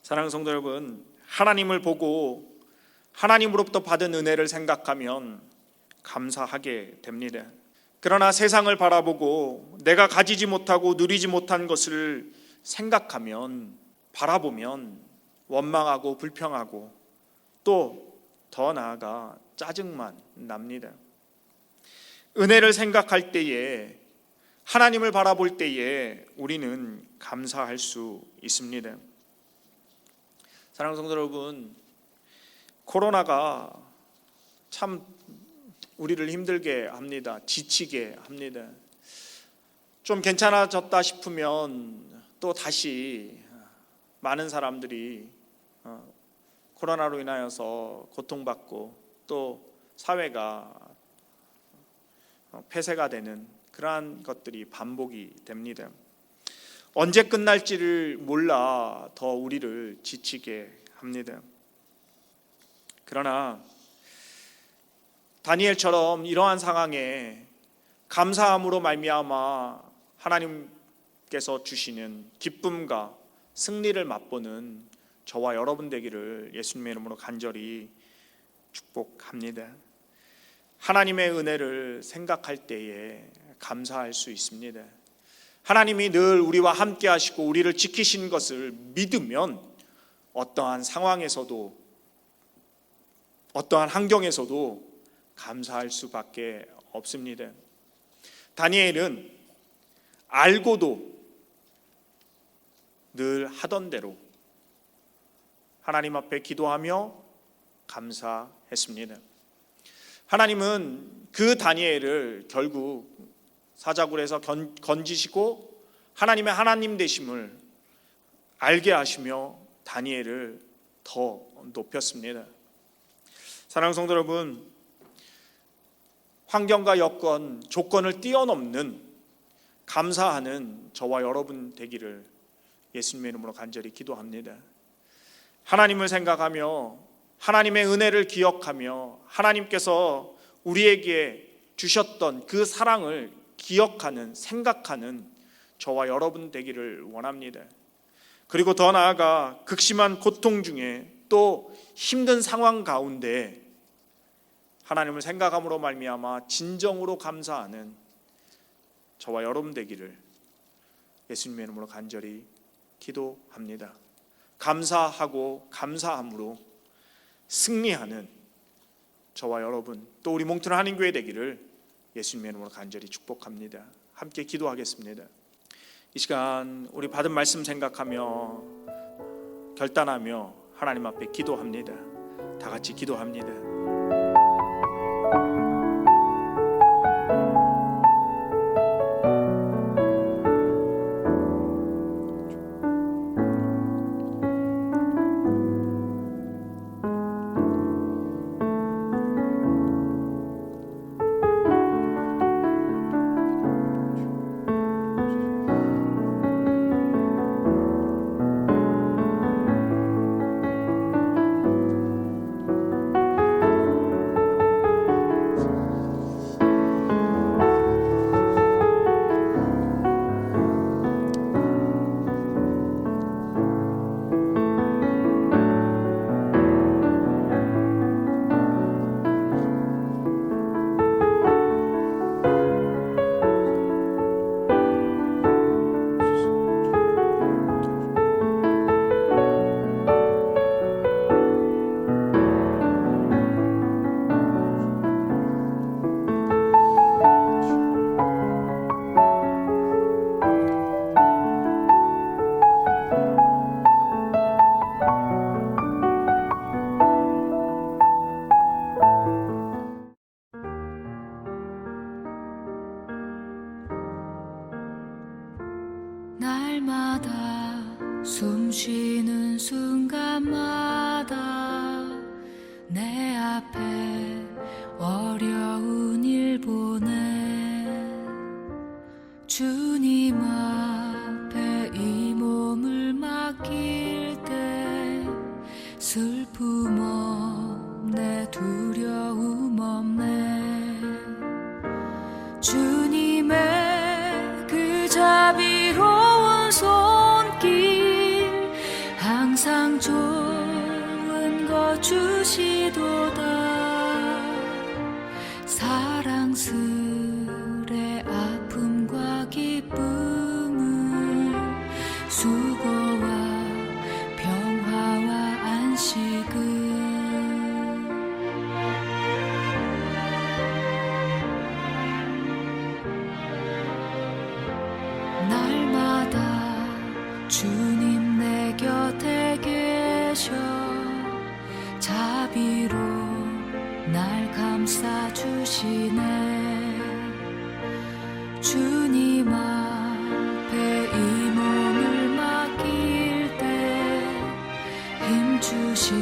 사랑하는 성도 여러분, 하나님을 보고 하나님으로부터 받은 은혜를 생각하면 감사하게 됩니다. 그러나 세상을 바라보고 내가 가지지 못하고 누리지 못한 것을 생각하면, 바라보면 원망하고 불평하고 또 더 나아가 짜증만 납니다. 은혜를 생각할 때에, 하나님을 바라볼 때에 우리는 감사할 수 있습니다. 사랑하는 성도 여러분, 코로나가 참 우리를 힘들게 합니다. 지치게 합니다. 좀 괜찮아졌다 싶으면 또 다시 많은 사람들이 코로나로 인하여서 고통받고 또 사회가 폐쇄가 되는 그러한 것들이 반복이 됩니다. 언제 끝날지를 몰라 더 우리를 지치게 합니다. 그러나 다니엘처럼 이러한 상황에 감사함으로 말미암아 하나님께서 주시는 기쁨과 승리를 맛보는 저와 여러분 되기를 예수님의 이름으로 간절히 축복합니다. 하나님의 은혜를 생각할 때에 감사할 수 있습니다. 하나님이 늘 우리와 함께 하시고 우리를 지키신 것을 믿으면 어떠한 상황에서도, 어떠한 환경에서도 감사할 수밖에 없습니다. 다니엘은 알고도 늘 하던 대로 하나님 앞에 기도하며 감사했습니다. 하나님은 그 다니엘을 결국 사자굴에서 건지시고 하나님의 하나님 되심을 알게 하시며 다니엘을 더 높였습니다. 사랑하는 성도 여러분, 환경과 여건, 조건을 뛰어넘는 감사하는 저와 여러분 되기를 예수님의 이름으로 간절히 기도합니다. 하나님을 생각하며 하나님의 은혜를 기억하며 하나님께서 우리에게 주셨던 그 사랑을 기억하는, 생각하는 저와 여러분 되기를 원합니다. 그리고 더 나아가 극심한 고통 중에 또 힘든 상황 가운데 하나님을 생각함으로 말미암아 진정으로 감사하는 저와 여러분 되기를 예수님의 이름으로 간절히 기도합니다. 감사하고 감사함으로 승리하는 저와 여러분, 또 우리 몽트는 한인교회 되기를 예수님의 이름으로 간절히 축복합니다. 함께 기도하겠습니다. 이 시간 우리 받은 말씀 생각하며 결단하며 하나님 앞에 기도합니다. 다 같이 기도합니다. 날마다 숨 쉬는 순간마다 내 앞에 어려운 일 보내 주님 앞에 이 몸을 맡길 때 슬픔 없네 두려움 없네 주님의 그 자비로운 손길 항상 좋은 것 주시도다 사랑스레 아픔과 기쁨을 수고와 평화와 안식을 날마다 주님 내 곁에 계셔 자비로 날 감싸주시네 주님 앞에 이 몸을 맡길 때 힘주시네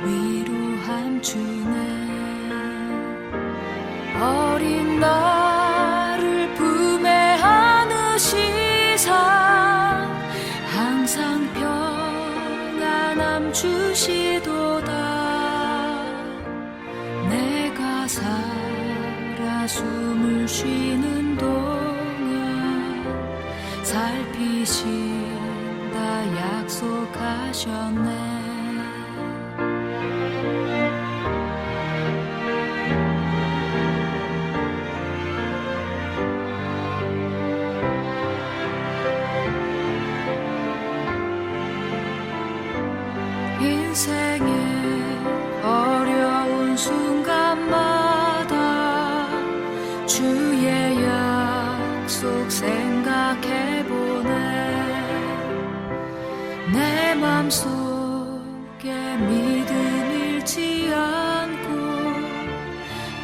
위로함 주네 어린 나를 품에 안으시사 항상 평안함 주시도다 내가 살아 숨을 쉬는 동안 살피신다 약속하셨네 인생의 어려운 순간마다 주의 약속 생각해보네 내 맘속에 믿음 잃지 않고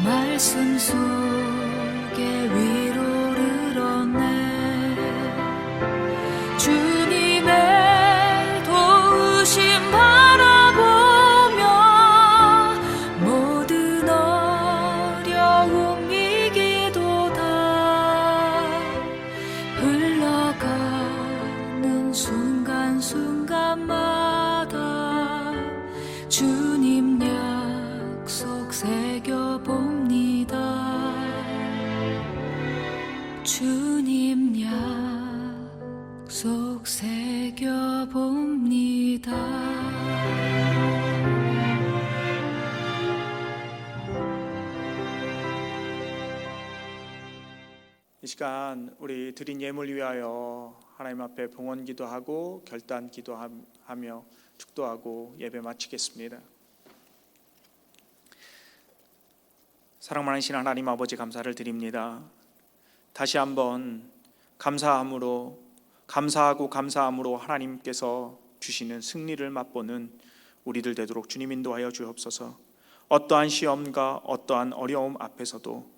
말씀 속에 위로를 얻네 주님의 도우심 바라보며 모든 어려움 이기도다 흘러가는 순간순간마다 주님 약속 새겨봅니다 주님 약속 새겨봅니다 이 시간 우리 드린 예물 위하여 하나님 앞에 봉헌 기도하고 결단 기도하며 축도하고 예배 마치겠습니다. 사랑 많으신 하나님 아버지 감사를 드립니다. 다시 한번 감사함으로 하나님께서 주시는 승리를 맛보는 우리들 되도록 주님 인도하여 주옵소서. 어떠한 시험과 어떠한 어려움 앞에서도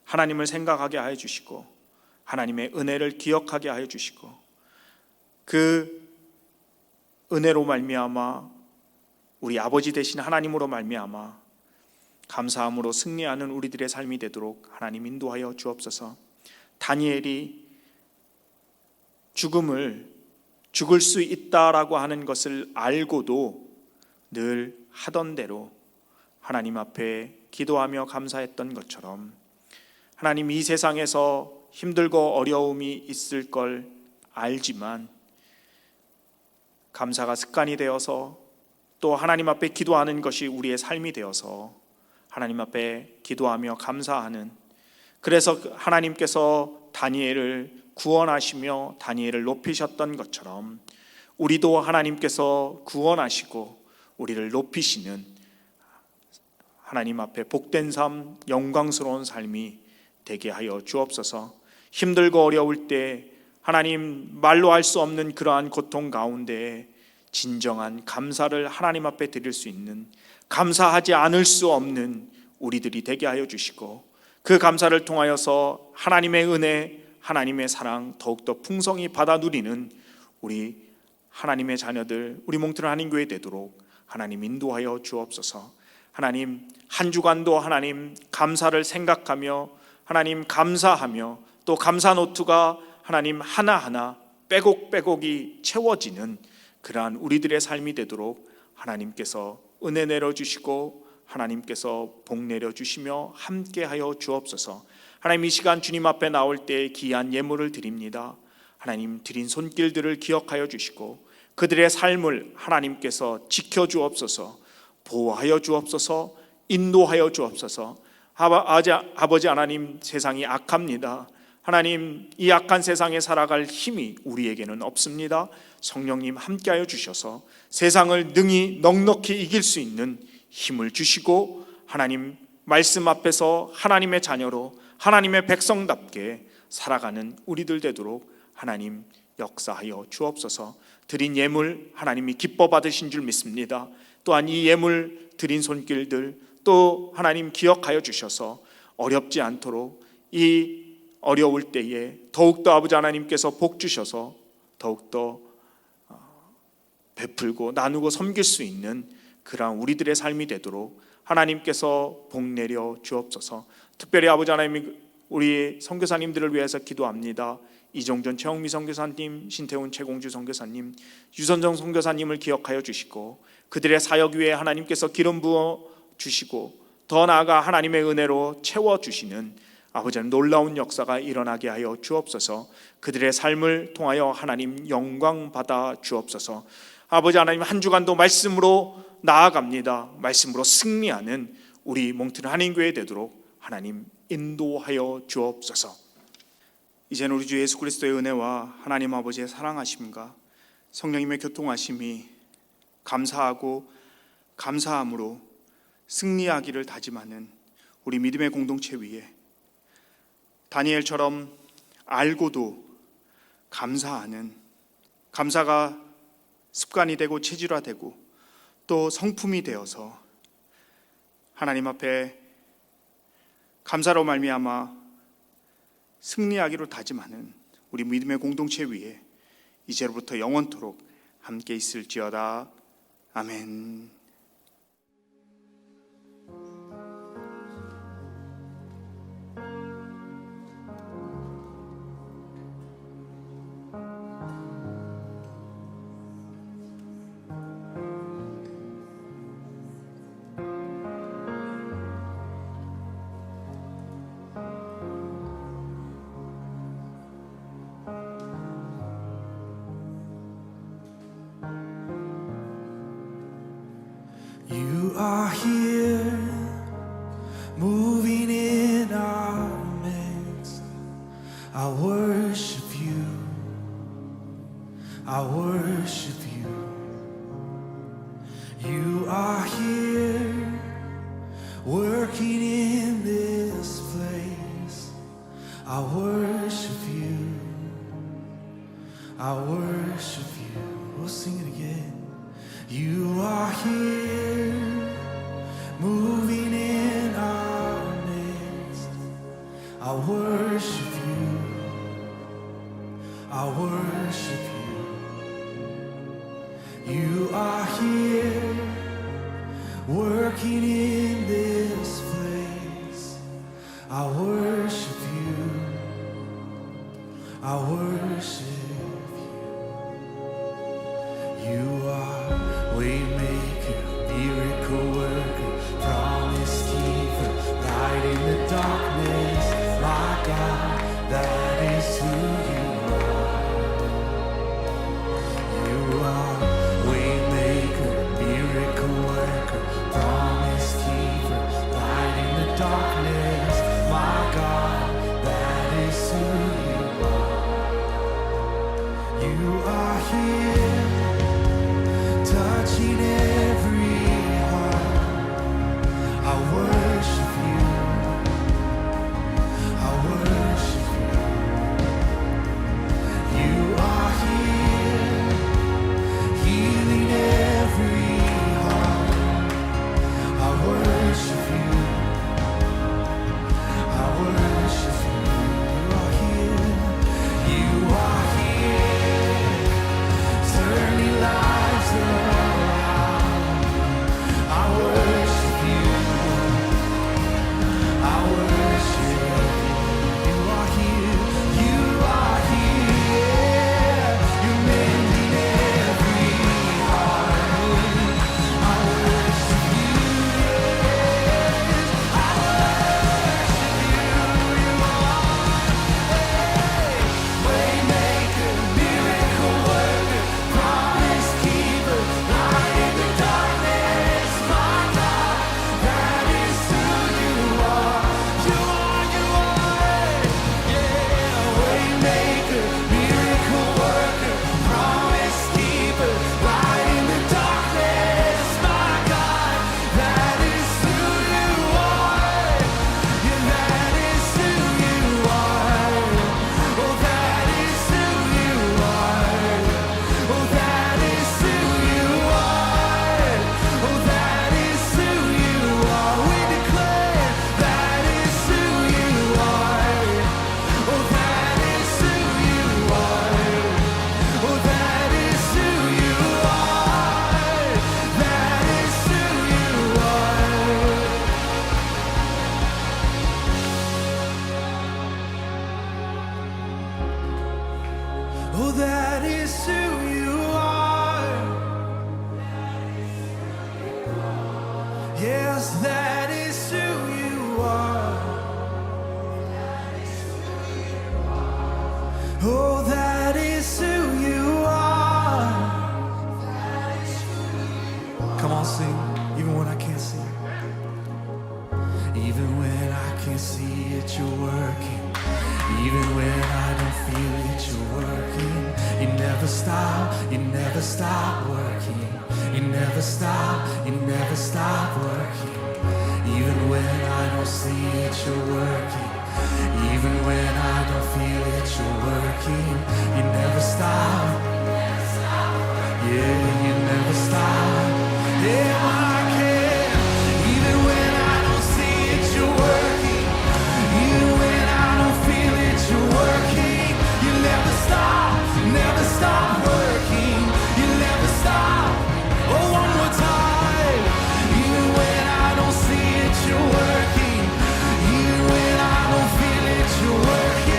하나님을 생각하게 하여 주시고 하나님의 은혜를 기억하게 하여 주시고 그 은혜로 말미암아 우리 아버지 되신 하나님으로 말미암아 감사함으로 승리하는 우리들의 삶이 되도록 하나님 인도하여 주옵소서. 다니엘이 죽을 수 있다라고 하는 것을 알고도 늘 하던 대로 하나님 앞에 기도하며 감사했던 것처럼 하나님 이 세상에서 힘들고 어려움이 있을 걸 알지만 감사가 습관이 되어서 또 하나님 앞에 기도하는 것이 우리의 삶이 되어서 하나님 앞에 기도하며 감사하는 그래서 하나님께서 다니엘을 구원하시며 다니엘을 높이셨던 것처럼 우리도 하나님께서 구원하시고 우리를 높이시는 하나님 앞에 복된 삶, 영광스러운 삶이 되게 하여 주옵소서. 힘들고 어려울 때 하나님 말로 할 수 없는 그러한 고통 가운데 진정한 감사를 하나님 앞에 드릴 수 있는 감사하지 않을 수 없는 우리들이 되게 하여 주시고 그 감사를 통하여서 하나님의 은혜, 하나님의 사랑 더욱더 풍성히 받아 누리는 우리 하나님의 자녀들, 우리 몽트는 한인교회 되도록 하나님 인도하여 주옵소서. 하나님 한 주간도 하나님 감사를 생각하며 하나님 감사하며 또 감사 노트가 하나님 하나하나 빼곡빼곡이 채워지는 그러한 우리들의 삶이 되도록 하나님께서 은혜 내려주시고 하나님께서 복 내려주시며 함께하여 주옵소서. 하나님 이 시간 주님 앞에 나올 때 귀한 예물을 드립니다. 하나님 드린 손길들을 기억하여 주시고 그들의 삶을 하나님께서 지켜주옵소서, 보호하여 주옵소서, 인도하여 주옵소서. 아버지 하나님, 세상이 악합니다. 하나님 이 악한 세상에 살아갈 힘이 우리에게는 없습니다. 성령님 함께하여 주셔서 세상을 능히 넉넉히 이길 수 있는 힘을 주시고 하나님 말씀 앞에서 하나님의 자녀로 하나님의 백성답게 살아가는 우리들 되도록 하나님 역사하여 주옵소서. 드린 예물 하나님이 기뻐 받으신 줄 믿습니다. 또한 이 예물 드린 손길들 또 하나님 기억하여 주셔서 어렵지 않도록 이 어려울 때에 더욱더 아버지 하나님께서 복 주셔서 더욱더 베풀고 나누고 섬길 수 있는 그러한 우리들의 삶이 되도록 하나님께서 복 내려 주옵소서. 특별히 아버지 하나님 우리 선교사님들을 위해서 기도합니다. 이종전 최홍미 선교사님, 신태훈 최공주 선교사님, 유선정 선교사님을 기억하여 주시고 그들의 사역 위에 하나님께서 기름 부어 주시고 더 나아가 하나님의 은혜로 채워 주시는 아버지 하나님 놀라운 역사가 일어나게 하여 주옵소서. 그들의 삶을 통하여 하나님 영광 받아 주옵소서. 아버지 하나님 한 주간도 말씀으로 나아갑니다. 말씀으로 승리하는 우리 몽트는 한인교회 되도록 하나님 인도하여 주옵소서. 이제는 우리 주 예수 그리스도의 은혜와 하나님 아버지의 사랑하심과 성령님의 교통하심이 감사하고 감사함으로 승리하기를 다짐하는 우리 믿음의 공동체 위에 다니엘처럼 알고도 감사하는 감사가 습관이 되고 체질화되고 또 성품이 되어서 하나님 앞에 감사로 말미암아 승리하기로 다짐하는 우리 믿음의 공동체 위에 이제로부터 영원토록 함께 있을지어다. 아멘. You are here, moving in our midst. I worship you, I worship you. You are here, working in this place. I worship you, I worship you. We'll sing it again. You are here, moving in our midst. I worship you, I worship you. You are here, working in this place. I worship you, I worship you. You are Waymaker, miracle worker, promise keeper, light in the darkness. My God, that is who you are. You are Waymaker, miracle worker, promise keeper, light in the darkness. My God, that is who you are. You are here, touching every heart. I worship you, I worship you. You are here, healing every heart. I worship you, I worship you. You are here, Oh, that is who you are. Yes, that is who you are. Oh, that is who you are. Come on, sing, even when I can't see it. Even when I can't see it, you're working. Even when I don't feel it, you're working. You never stop, you never stop working. You never stop, you never stop working. Even when I don't see it, you're working. Even when I don't feel it, you're working. You never stop. Yeah, you never stop. Yeah, when I can. Even when I don't see it, you're working. Even when I don't feel it, you're working. You never stop, never stop working. You never stop. Oh, one more time. Even when I don't see it, you're working. Even when I don't feel it, you're working.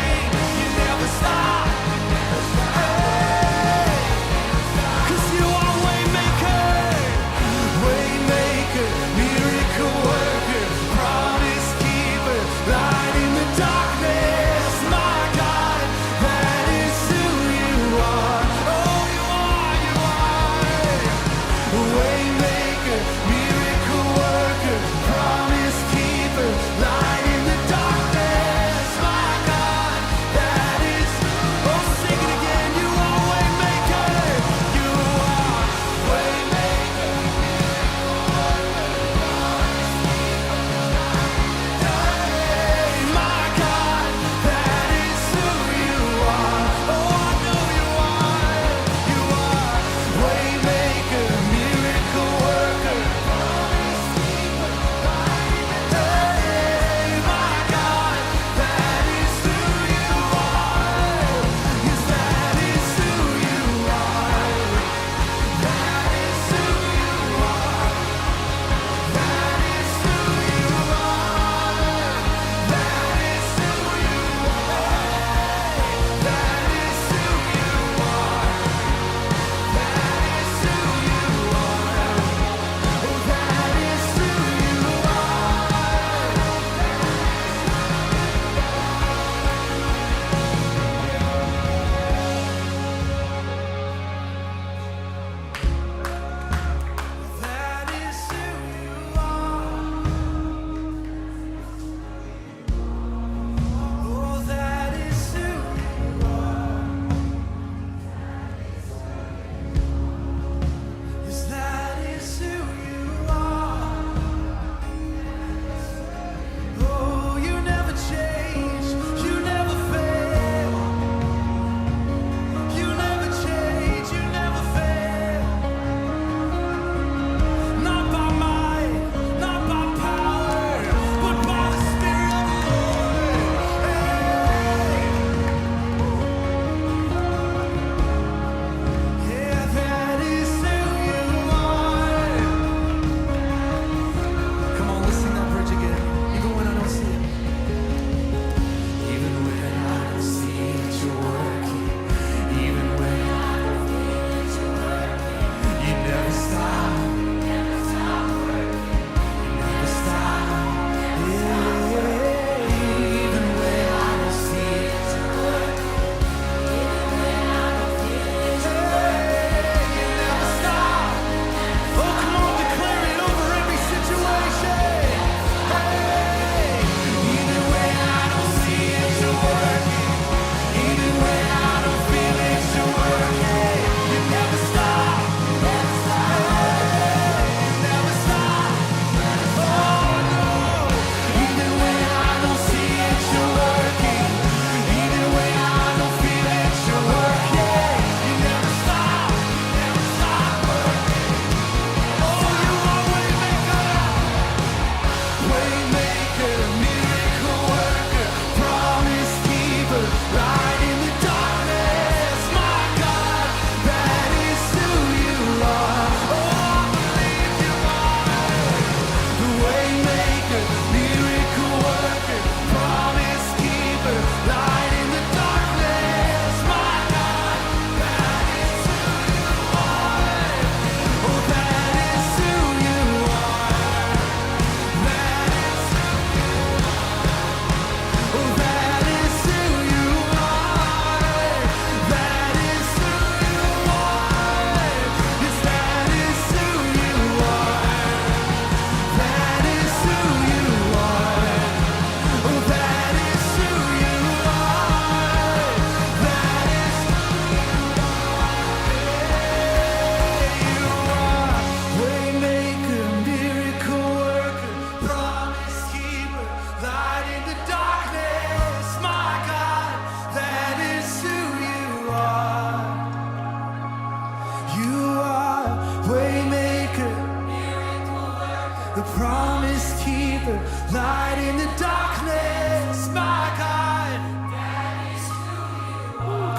light in the darkness, my God.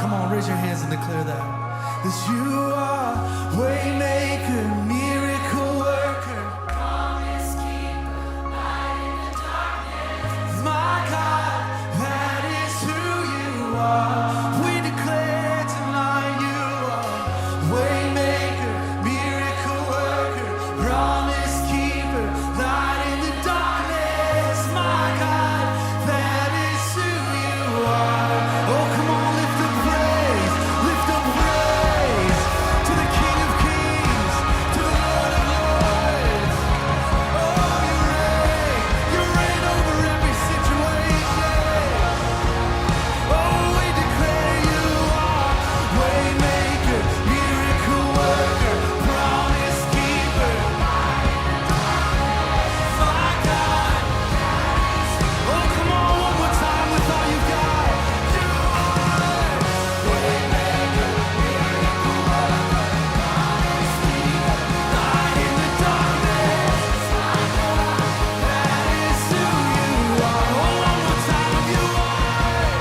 Come on, raise your hands and declare that. That you are waymaker, miracle worker, promise keeper, light in the darkness. My God, that is who you are. We declare tonight you are waymaker, miracle worker, promise keeper, light in the darkness. My God, that is who you are. Oh, come on, lift up praise to the King of Kings, to the Lord of Lords. Oh, you reign over every situation. Oh, we declare you are waymaker, miracle worker, promise keeper. My God. Oh, come on, one more time with all you got. You are waymaker, miracle worker, promise keeper, light in the darkness. My God, that is who you are. Oh, one more time, you are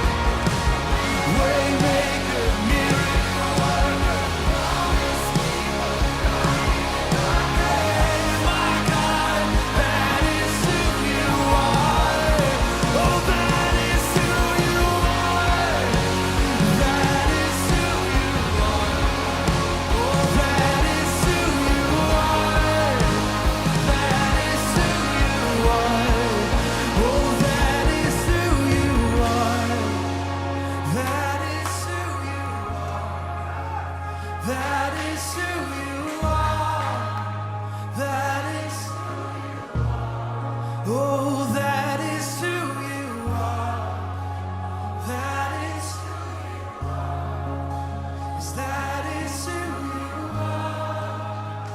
waymaker, miracle worker, promise keeper, light in the darkness. My God, that is who you are. Oh, that is who you are. That is who you are. Oh, that is who you are. That is who you are. Oh, that is who you are. That is who you are. That is who you are. That is. Oh, that is who you are. That is who you are. Yes, that is who you are.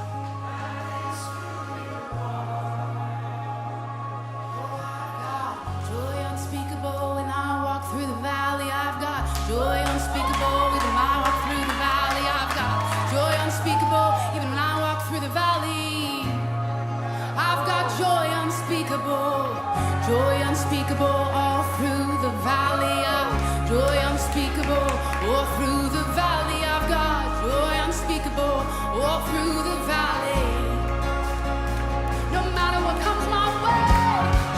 That is who you Joy unspeakable when I walk through the valley. I've got joy unspeakable even when I walk through the valley. I've got joy unspeakable even when I walk through the valley. I've got joy unspeakable all through the valley. I've joy unspeakable all through the valley. I've got joy unspeakable all through the valley. No matter what comes my way,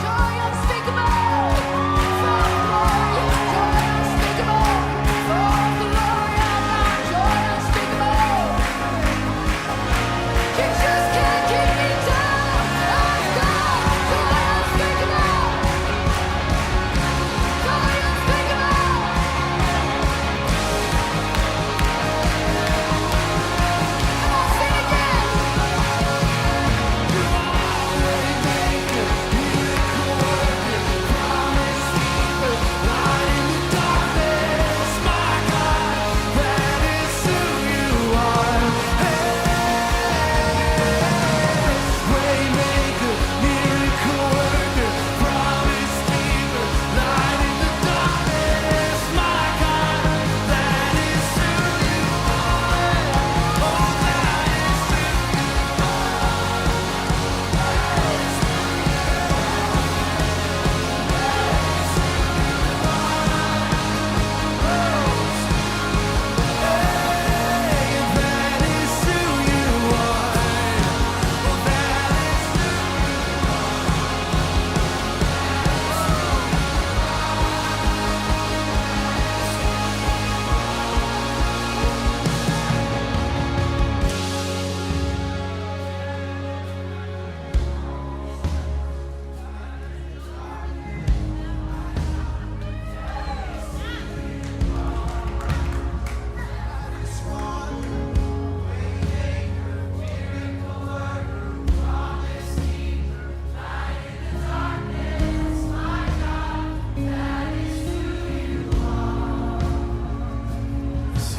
joy unspeakable. For the glory, joy unspeakable. For the glory, I've got joy unspeakable. You just can't keep me down. I've got joy unspeakable. Joy unspeakable. Come on, sing again. waymaker, miracle worker, promise keeper, light in the darkness. My God, that is who you are. Waymaker, miracle worker, promise keeper, light in the darkness. My God, that is who you are. Oh, that is who you are. That is who you are. Oh, that is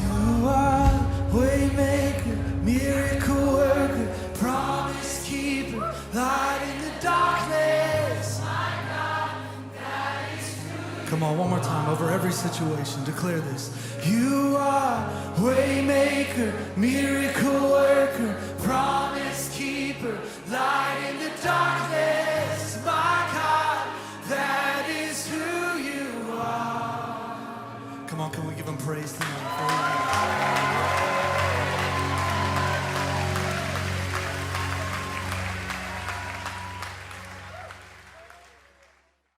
You are waymaker, miracle worker, promise keeper, light in the darkness. Come on, one more time over every situation. Declare this. You are waymaker, miracle worker, promise keeper, light in the darkness. My God. Come on, can we give him praise tonight?